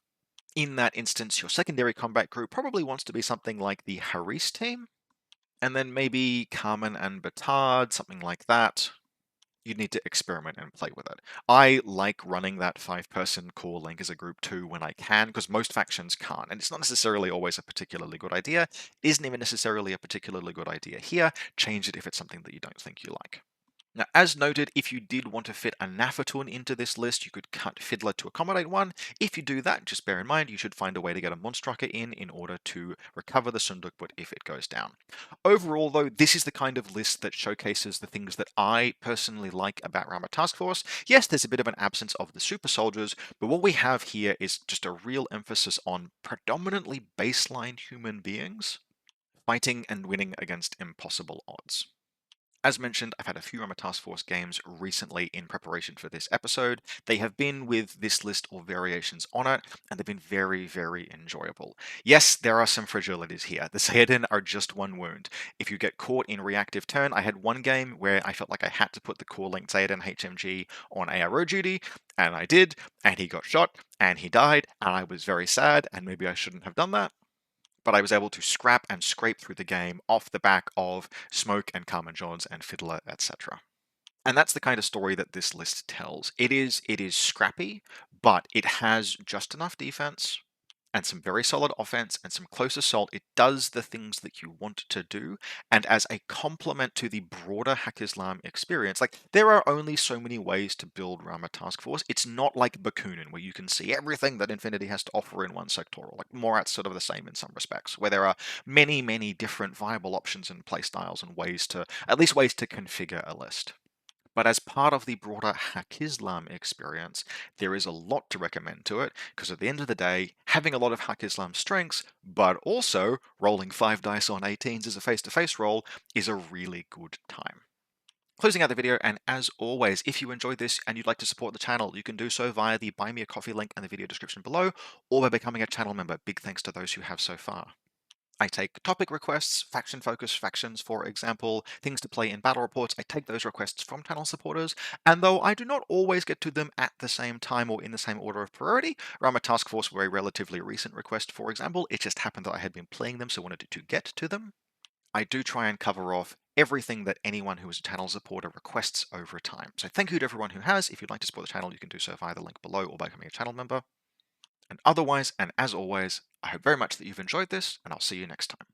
In that instance, your secondary combat group probably wants to be something like the Haris team, and then maybe Carmen and Batard, something like that. You'd need to experiment and play with it. I like running that 5-person core link as a group too when I can, because most factions can't, and it's not necessarily always a particularly good idea. It isn't even necessarily a particularly good idea here. Change it if it's something that you don't think you like. Now, as noted, if you did want to fit a Nafatun into this list, you could cut Fiddler to accommodate one. If you do that, just bear in mind you should find a way to get a Monstrucker in order to recover the Sundukbut if it goes down. Overall, though, this is the kind of list that showcases the things that I personally like about Rama Taskforce. Yes, there's a bit of an absence of the super soldiers, but what we have here is just a real emphasis on predominantly baseline human beings fighting and winning against impossible odds. As mentioned, I've had a few Rama Task Force games recently in preparation for this episode. They have been with this list or variations on it, and they've been very, very enjoyable. Yes, there are some fragilities here. The Zaden are just one wound. If you get caught in reactive turn, I had one game where I felt like I had to put the core link Zaden HMG on ARO duty, and I did, and he got shot, and he died, and I was very sad, and maybe I shouldn't have done that, but I was able to scrap and scrape through the game off the back of Smoke and Carmen Johns and Fiddler, etc. And that's the kind of story that this list tells. It is scrappy, but it has just enough defense and some very solid offense and some close assault. It does the things that you want to do, and as a complement to the broader Hack Islam experience, like there are only so many ways to build Rama Task Force. It's not like Bakunin, where you can see everything that Infinity has to offer in one sectoral. Like Morat's sort of the same in some respects, where there are many, many different viable options and playstyles and ways to, at least ways to configure a list. But as part of the broader Hack Islam experience, there is a lot to recommend to it, because at the end of the day, having a lot of Hack Islam strengths, but also rolling 5 dice on 18s as a face-to-face roll, is a really good time. Closing out the video, and as always, if you enjoyed this and you'd like to support the channel, you can do so via the Buy Me a Coffee link in the video description below, or by becoming a channel member. Big thanks to those who have so far. I take topic requests, faction focus factions, for example, things to play in battle reports. I take those requests from channel supporters, and though I do not always get to them at the same time or in the same order of priority, Rama Task Force were a relatively recent request, for example. It just happened that I had been playing them, so I wanted to get to them. I do try and cover off everything that anyone who is a channel supporter requests over time. So thank you to everyone who has. If you'd like to support the channel, you can do so via the link below or by becoming a channel member. And otherwise, and as always, I hope very much that you've enjoyed this, and I'll see you next time.